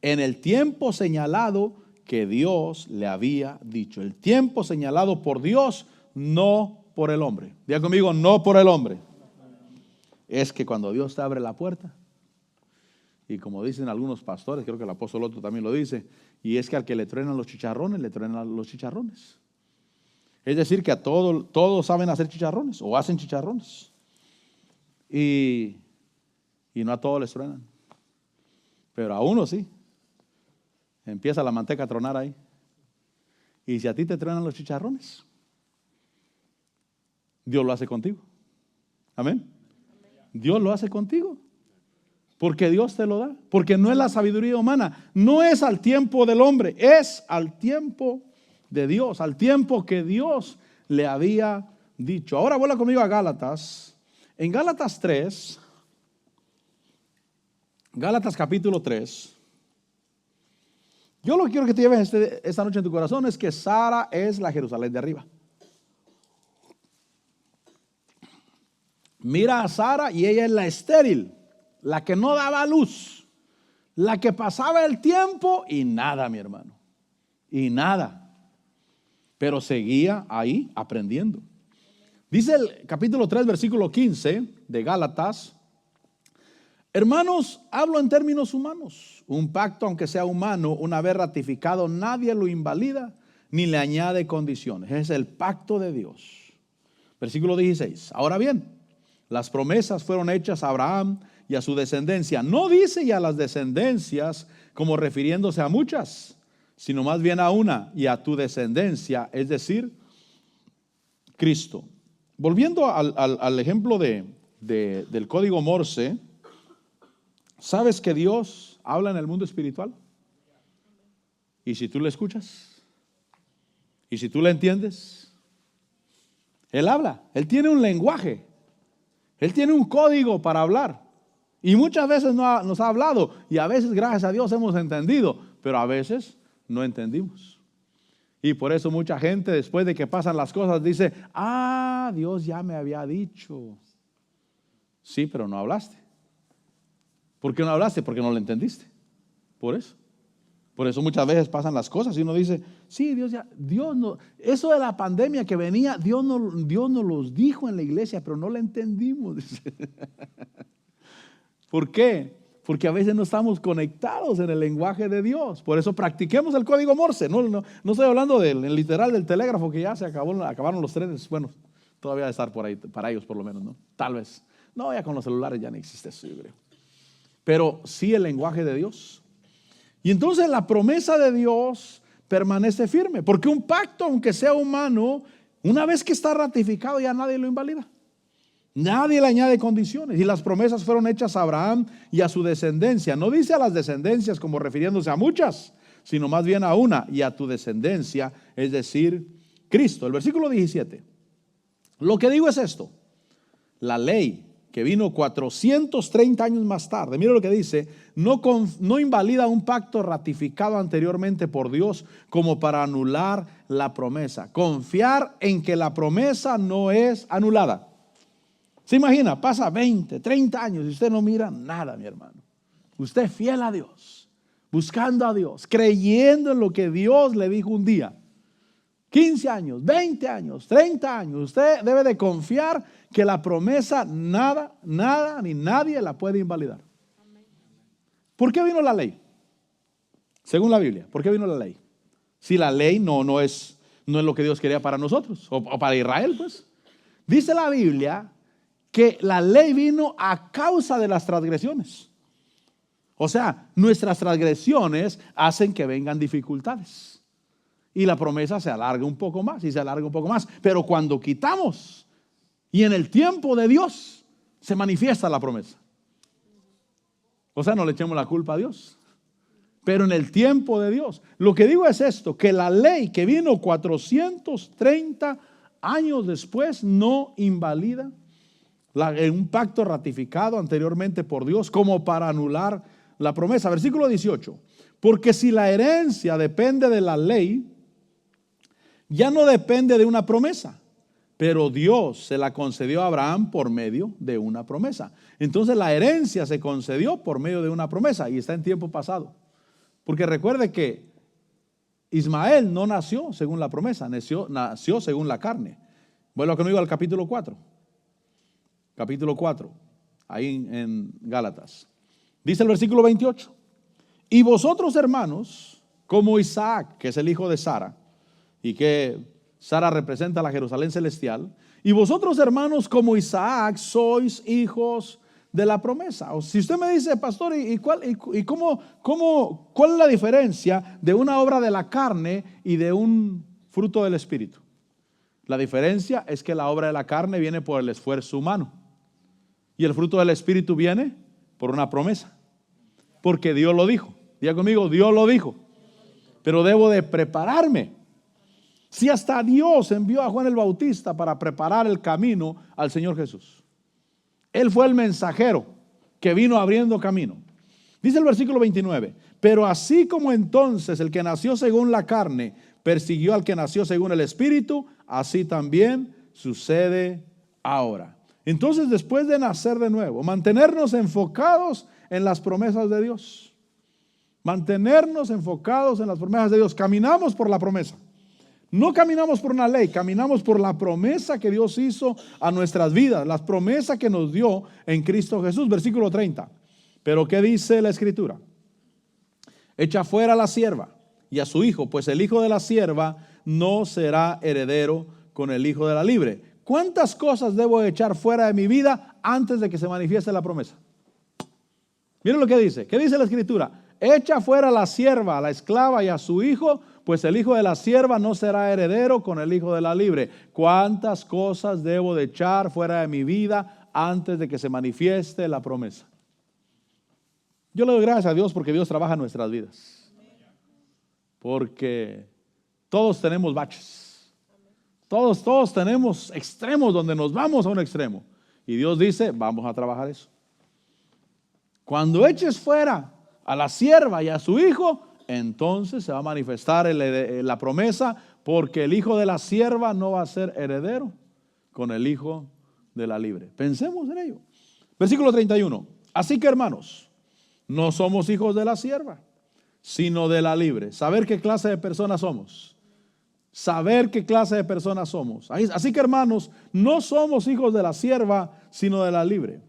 en el tiempo señalado que Dios le había dicho. El tiempo señalado por Dios, no por el hombre. Diga conmigo, no por el hombre. Es que cuando Dios te abre la puerta, y como dicen algunos pastores, creo que el apóstol Otto también lo dice, y es que al que le truenan los chicharrones, le truenan los chicharrones. Es decir, que a todos saben hacer chicharrones o hacen chicharrones. Y no a todos les truenan. Pero a uno sí. Empieza la manteca a tronar ahí. Y si a ti te truenan los chicharrones, Dios lo hace contigo. Amén. Dios lo hace contigo. Porque Dios te lo da. Porque no es la sabiduría humana. No es al tiempo del hombre. Es al tiempo de Dios. Al tiempo que Dios le había dicho. Ahora vuela conmigo a Gálatas. En Gálatas 3. Gálatas capítulo 3. Yo lo que quiero que te lleves esta noche en tu corazón es que Sara es la Jerusalén de arriba. Mira a Sara y ella es la estéril, la que no daba luz, la que pasaba el tiempo y nada, mi hermano, y nada, pero seguía ahí aprendiendo. Dice el capítulo 3, versículo 15 de Gálatas: hermanos, hablo en términos humanos. Un pacto, aunque sea humano, una vez ratificado, nadie lo invalida ni le añade condiciones. Es el pacto de Dios. Versículo 16. Ahora bien, las promesas fueron hechas a Abraham y a su descendencia. No dice y a las descendencias como refiriéndose a muchas, sino más bien a una, y a tu descendencia, es decir, Cristo. Volviendo al ejemplo del código Morse, ¿sabes que Dios habla en el mundo espiritual? Y si tú le escuchas, y si tú le entiendes, Él habla, Él tiene un lenguaje. Él tiene un código para hablar. Y muchas veces nos ha hablado. Y a veces, gracias a Dios, hemos entendido. Pero a veces no entendimos. Y por eso mucha gente, después de que pasan las cosas, dice: ah, Dios ya me había dicho. Sí, pero no hablaste. ¿Por qué no hablaste? Porque no lo entendiste. Por eso. Por eso muchas veces pasan las cosas y uno dice: sí, Dios no, eso de la pandemia que venía, Dios nos los dijo en la iglesia, pero no la entendimos. ¿Por qué? Porque a veces no estamos conectados en el lenguaje de Dios. Por eso practiquemos el código Morse. No estoy hablando del literal del telégrafo, que ya se acabaron los trenes. Bueno, todavía debe estar por ahí, para ellos por lo menos, ¿no? Tal vez. No, ya con los celulares ya no existe eso, yo creo. Pero sí el lenguaje de Dios. Y entonces la promesa de Dios permanece firme, porque un pacto, aunque sea humano, una vez que está ratificado, ya nadie lo invalida. Nadie le añade condiciones. Y las promesas fueron hechas a Abraham y a su descendencia. No dice a las descendencias como refiriéndose a muchas, sino más bien a una, y a tu descendencia, es decir, Cristo. El versículo 17. Lo que digo es esto: la ley que vino 430 años más tarde, mira lo que dice, no invalida un pacto ratificado anteriormente por Dios como para anular la promesa. Confiar en que la promesa no es anulada. ¿Se imagina? Pasa 20, 30 años y usted no mira nada, mi hermano. Usted es fiel a Dios, buscando a Dios, creyendo en lo que Dios le dijo un día. 15 años, 20 años, 30 años, usted debe de confiar que la promesa nada ni nadie la puede invalidar. ¿Por qué vino la ley? Según la Biblia, ¿por qué vino la ley? Si la ley no es lo que Dios quería para nosotros o para Israel, pues. Dice la Biblia que la ley vino a causa de las transgresiones. O sea, nuestras transgresiones hacen que vengan dificultades. Y la promesa se alarga un poco más y se alarga un poco más. Pero cuando quitamos y en el tiempo de Dios se manifiesta la promesa. O sea, no le echemos la culpa a Dios. Pero en el tiempo de Dios. Lo que digo es esto: que la ley que vino 430 años después no invalida un pacto ratificado anteriormente por Dios como para anular la promesa. Versículo 18. Porque si la herencia depende de la ley, ya no depende de una promesa, pero Dios se la concedió a Abraham por medio de una promesa. Entonces la herencia se concedió por medio de una promesa y está en tiempo pasado. Porque recuerde que Ismael no nació según la promesa, nació según la carne. Vuelvo conmigo al capítulo 4. Capítulo 4, ahí en Gálatas. Dice el versículo 28. Y vosotros, hermanos, como Isaac, que es el hijo de Sara, y que Sara representa la Jerusalén celestial. Y vosotros, hermanos, como Isaac, sois hijos de la promesa. O si usted me dice, pastor, cuál es la diferencia de una obra de la carne y de un fruto del Espíritu? La diferencia es que la obra de la carne viene por el esfuerzo humano y el fruto del Espíritu viene por una promesa, porque Dios lo dijo. Diga conmigo, Dios lo dijo. Pero debo de prepararme. Si hasta Dios envió a Juan el Bautista para preparar el camino al Señor Jesús. Él fue el mensajero que vino abriendo camino. Dice el versículo 29, pero así como entonces el que nació según la carne persiguió al que nació según el Espíritu, así también sucede ahora. Entonces, después de nacer de nuevo, mantenernos enfocados en las promesas de Dios. Mantenernos enfocados en las promesas de Dios. Caminamos por la promesa. No caminamos por una ley, caminamos por la promesa que Dios hizo a nuestras vidas, las promesas que nos dio en Cristo Jesús. Versículo 30. Pero ¿qué dice la Escritura? Echa fuera a la sierva y a su hijo, pues el hijo de la sierva no será heredero con el hijo de la libre. ¿Cuántas cosas debo echar fuera de mi vida antes de que se manifieste la promesa? Miren lo que dice. ¿Qué dice la Escritura? Echa fuera a la sierva, a la esclava y a su hijo, pues el hijo de la sierva no será heredero con el hijo de la libre. ¿Cuántas cosas debo de echar fuera de mi vida antes de que se manifieste la promesa? Yo le doy gracias a Dios porque Dios trabaja en nuestras vidas. Porque todos tenemos baches. Todos tenemos extremos donde nos vamos a un extremo. Y Dios dice, vamos a trabajar eso. Cuando eches fuera a la sierva y a su hijo, entonces se va a manifestar la promesa, porque el hijo de la sierva no va a ser heredero con el hijo de la libre. Pensemos en ello. Versículo 31. Así que, hermanos, no somos hijos de la sierva, sino de la libre. Saber qué clase de personas somos. Saber qué clase de personas somos. Así que, hermanos, no somos hijos de la sierva, sino de la libre.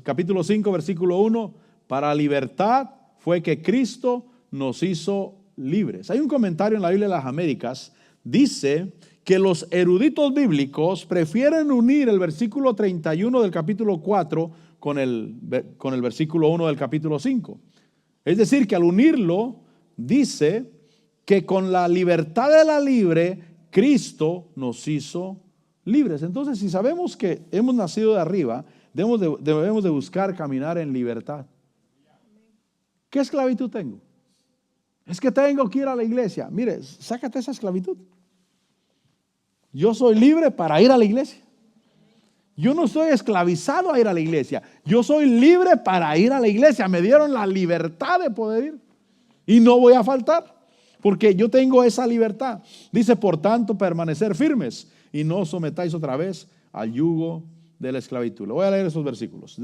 Capítulo 5, versículo 1. Para libertad fue que Cristo nos hizo libres. Hay un comentario en la Biblia de las Américas. Dice que los eruditos bíblicos prefieren unir el versículo 31 del capítulo 4 con el versículo 1 del capítulo 5. Es decir, que al unirlo, dice que con la libertad de la libre, Cristo nos hizo libres. Entonces, si sabemos que hemos nacido de arriba, debemos de buscar caminar en libertad. ¿Qué esclavitud tengo? Es que tengo que ir a la iglesia. Mire, sácate esa esclavitud. Yo soy libre para ir a la iglesia. Yo no estoy esclavizado a ir a la iglesia. Yo soy libre para ir a la iglesia. Me dieron la libertad de poder ir. Y no voy a faltar, porque yo tengo esa libertad. Dice, por tanto, permanecer firmes y no os sometáis otra vez al yugo de la esclavitud. Le voy a leer esos versículos.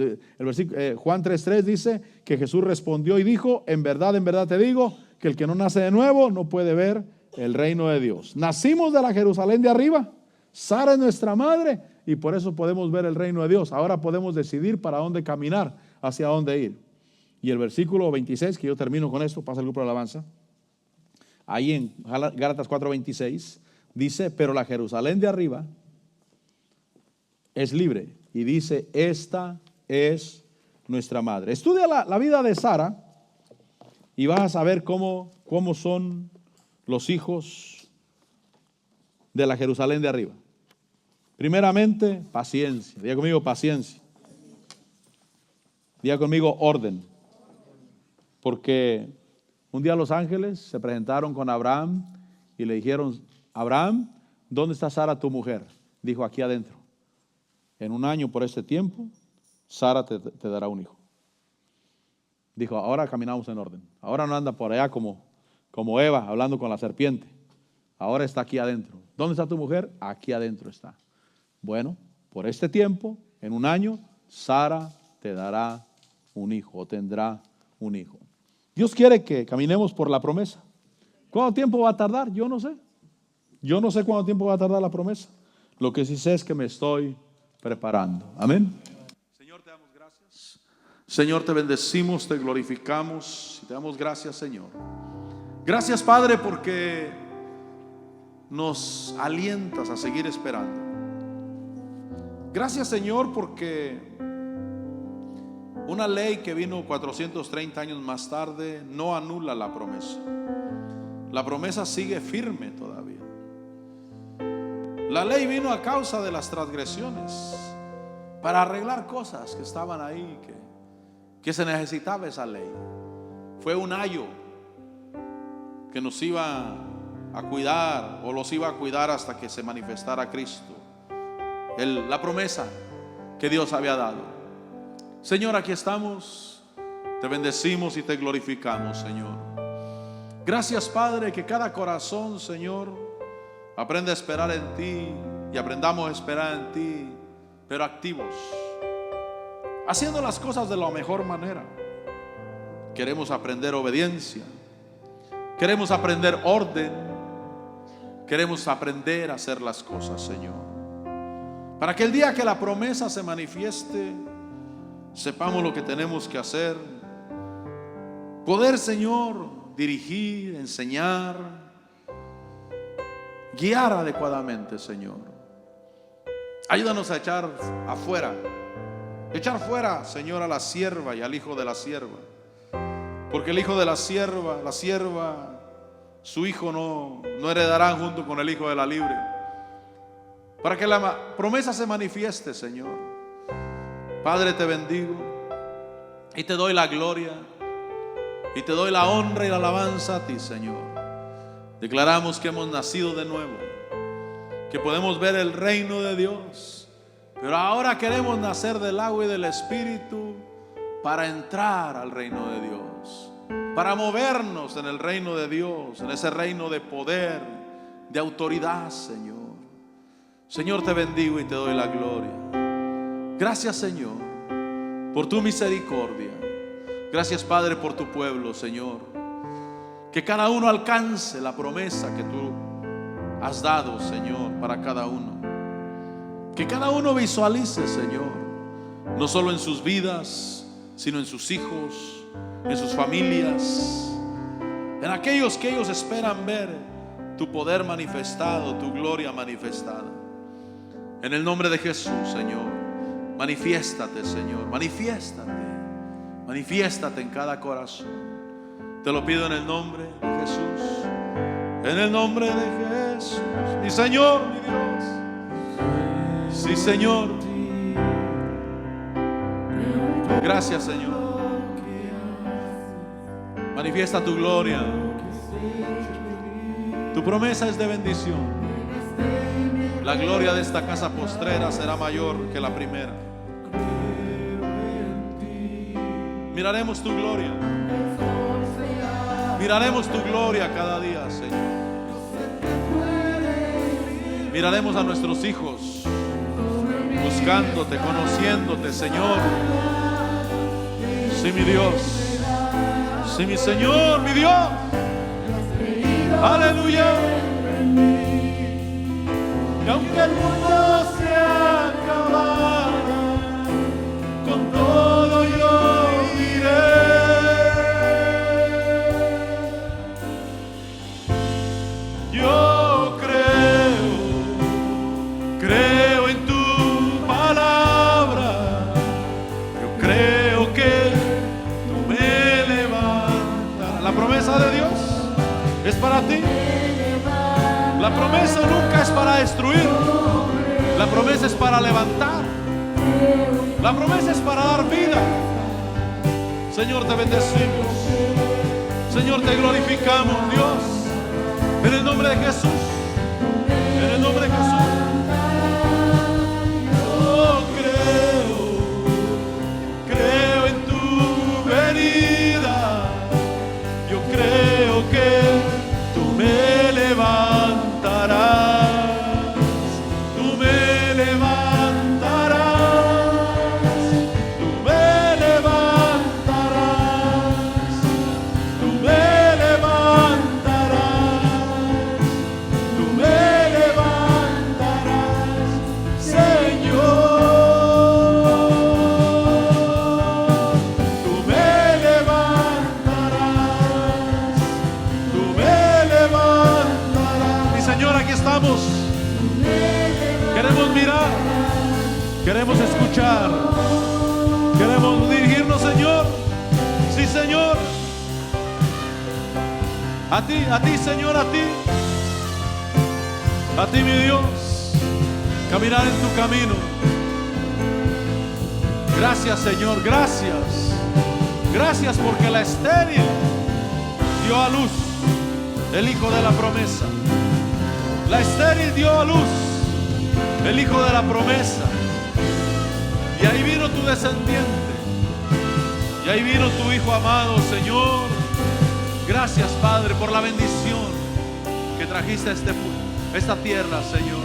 Juan 3:3 dice que Jesús respondió y dijo, en verdad te digo, que el que no nace de nuevo no puede ver el reino de Dios. Nacimos de la Jerusalén de arriba. Sara es nuestra madre y por eso podemos ver el reino de Dios. Ahora podemos decidir para dónde caminar, hacia dónde ir. Y el versículo 26, que yo termino con esto, pasa el grupo de alabanza. Ahí en Gálatas 4:26 dice, pero la Jerusalén de arriba es libre. Y dice, esta es nuestra madre. Estudia la vida de Sara y vas a saber cómo son los hijos de la Jerusalén de arriba. Primeramente, paciencia. Diga conmigo, paciencia. Diga conmigo, orden. Porque un día los ángeles se presentaron con Abraham y le dijeron, Abraham, ¿dónde está Sara tu mujer? Dijo, aquí adentro. En un año por este tiempo, Sara te dará un hijo. Dijo, ahora caminamos en orden. Ahora no anda por allá como Eva hablando con la serpiente. Ahora está aquí adentro. ¿Dónde está tu mujer? Aquí adentro está. Bueno, por este tiempo, en un año, Sara te dará un hijo o tendrá un hijo. Dios quiere que caminemos por la promesa. ¿Cuánto tiempo va a tardar? Yo no sé. Yo no sé cuánto tiempo va a tardar la promesa. Lo que sí sé es que me estoy preparando. Amén. Señor, te damos gracias. Señor, te bendecimos, te glorificamos y te damos gracias, Señor. Gracias, Padre, porque nos alientas a seguir esperando. Gracias, Señor, porque una ley que vino 430 años más tarde no anula la promesa. La promesa sigue firme todavía. La ley vino a causa de las transgresiones, para arreglar cosas que estaban ahí, que se necesitaba esa ley. Fue un ayo que nos iba a cuidar, o los iba a cuidar hasta que se manifestara Cristo, la promesa que Dios había dado. Señor, aquí estamos, te bendecimos y te glorificamos, Señor. Gracias, Padre, que cada corazón, Señor, aprenda a esperar en ti, y aprendamos a esperar en ti, pero activos, haciendo las cosas de la mejor manera. Queremos aprender obediencia, queremos aprender orden, queremos aprender a hacer las cosas, Señor, para que el día que la promesa se manifieste, sepamos lo que tenemos que hacer. Poder, Señor, dirigir, enseñar, guiar adecuadamente, Señor. Ayúdanos a echar fuera, Señor, a la sierva y al hijo de la sierva, porque el hijo de la sierva, su hijo no heredarán junto con el hijo de la libre. Para que la promesa se manifieste, Señor. Padre, te bendigo y te doy la gloria y te doy la honra y la alabanza a ti, Señor. Declaramos que hemos nacido de nuevo, que podemos ver el reino de Dios, pero ahora queremos nacer del agua y del Espíritu para entrar al reino de Dios, para movernos en el reino de Dios, en ese reino de poder, de autoridad, Señor. Señor, te bendigo y te doy la gloria. Gracias, Señor, por tu misericordia. Gracias, Padre, por tu pueblo, Señor. Que cada uno alcance la promesa que tú has dado, Señor, para cada uno. Que cada uno visualice, Señor, no solo en sus vidas, sino en sus hijos, en sus familias, en aquellos que ellos esperan ver tu poder manifestado, tu gloria manifestada. En el nombre de Jesús, Señor, manifiéstate, Señor, manifiéstate en cada corazón. Te lo pido en el nombre de Jesús, en el nombre de Jesús. Y Señor, mi Dios, sí, Señor, gracias, Señor. Manifiesta tu gloria. Tu promesa es de bendición. La gloria de esta casa postrera será mayor que la primera. Miraremos tu gloria. Miraremos tu gloria cada día, Señor. Miraremos a nuestros hijos buscándote, conociéndote, Señor. Sí, mi Dios. Sí, mi Señor, mi Dios. Aleluya. Y aunque el mundo se acabara, con todo yo iré. Yo creo en tu palabra. Yo creo que tú me levantas. La promesa de Dios es para ti. La promesa nunca es para destruir. La promesa es para levantar. La promesa es para dar vida. Señor, te bendecimos. Señor, te glorificamos, Dios. En el nombre de Jesús. En el nombre de Jesús. Yo creo en tu venida. Yo creo que tú me levantarás. Tú me levantarás. Tú me levantarás. Tú me levantarás. Señor, aquí estamos. Queremos mirar, queremos escuchar, queremos dirigirnos, Señor. Sí, Señor. A ti, Señor, a ti, mi Dios. Caminar en tu camino. Gracias, Señor, gracias. Gracias porque la estéril dio a luz el hijo de la promesa. La estéril dio a luz el hijo de la promesa. Y ahí vino tu descendiente. Y ahí vino tu hijo amado, Señor. Gracias, Padre, por la bendición que trajiste a esta tierra, Señor.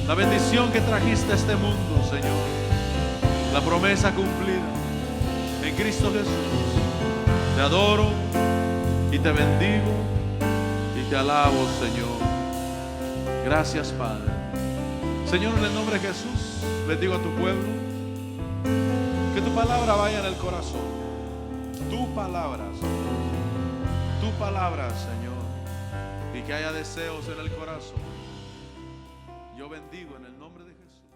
La bendición que trajiste a este mundo, Señor. La promesa cumplida en Cristo Jesús. Te adoro y te bendigo y te alabo, Señor. Gracias, Padre. Señor, en el nombre de Jesús, bendigo a tu pueblo. Que tu palabra vaya en el corazón. Tu palabra, Señor. Tu palabra, Señor. Y que haya deseos en el corazón. Yo bendigo en el nombre de Jesús.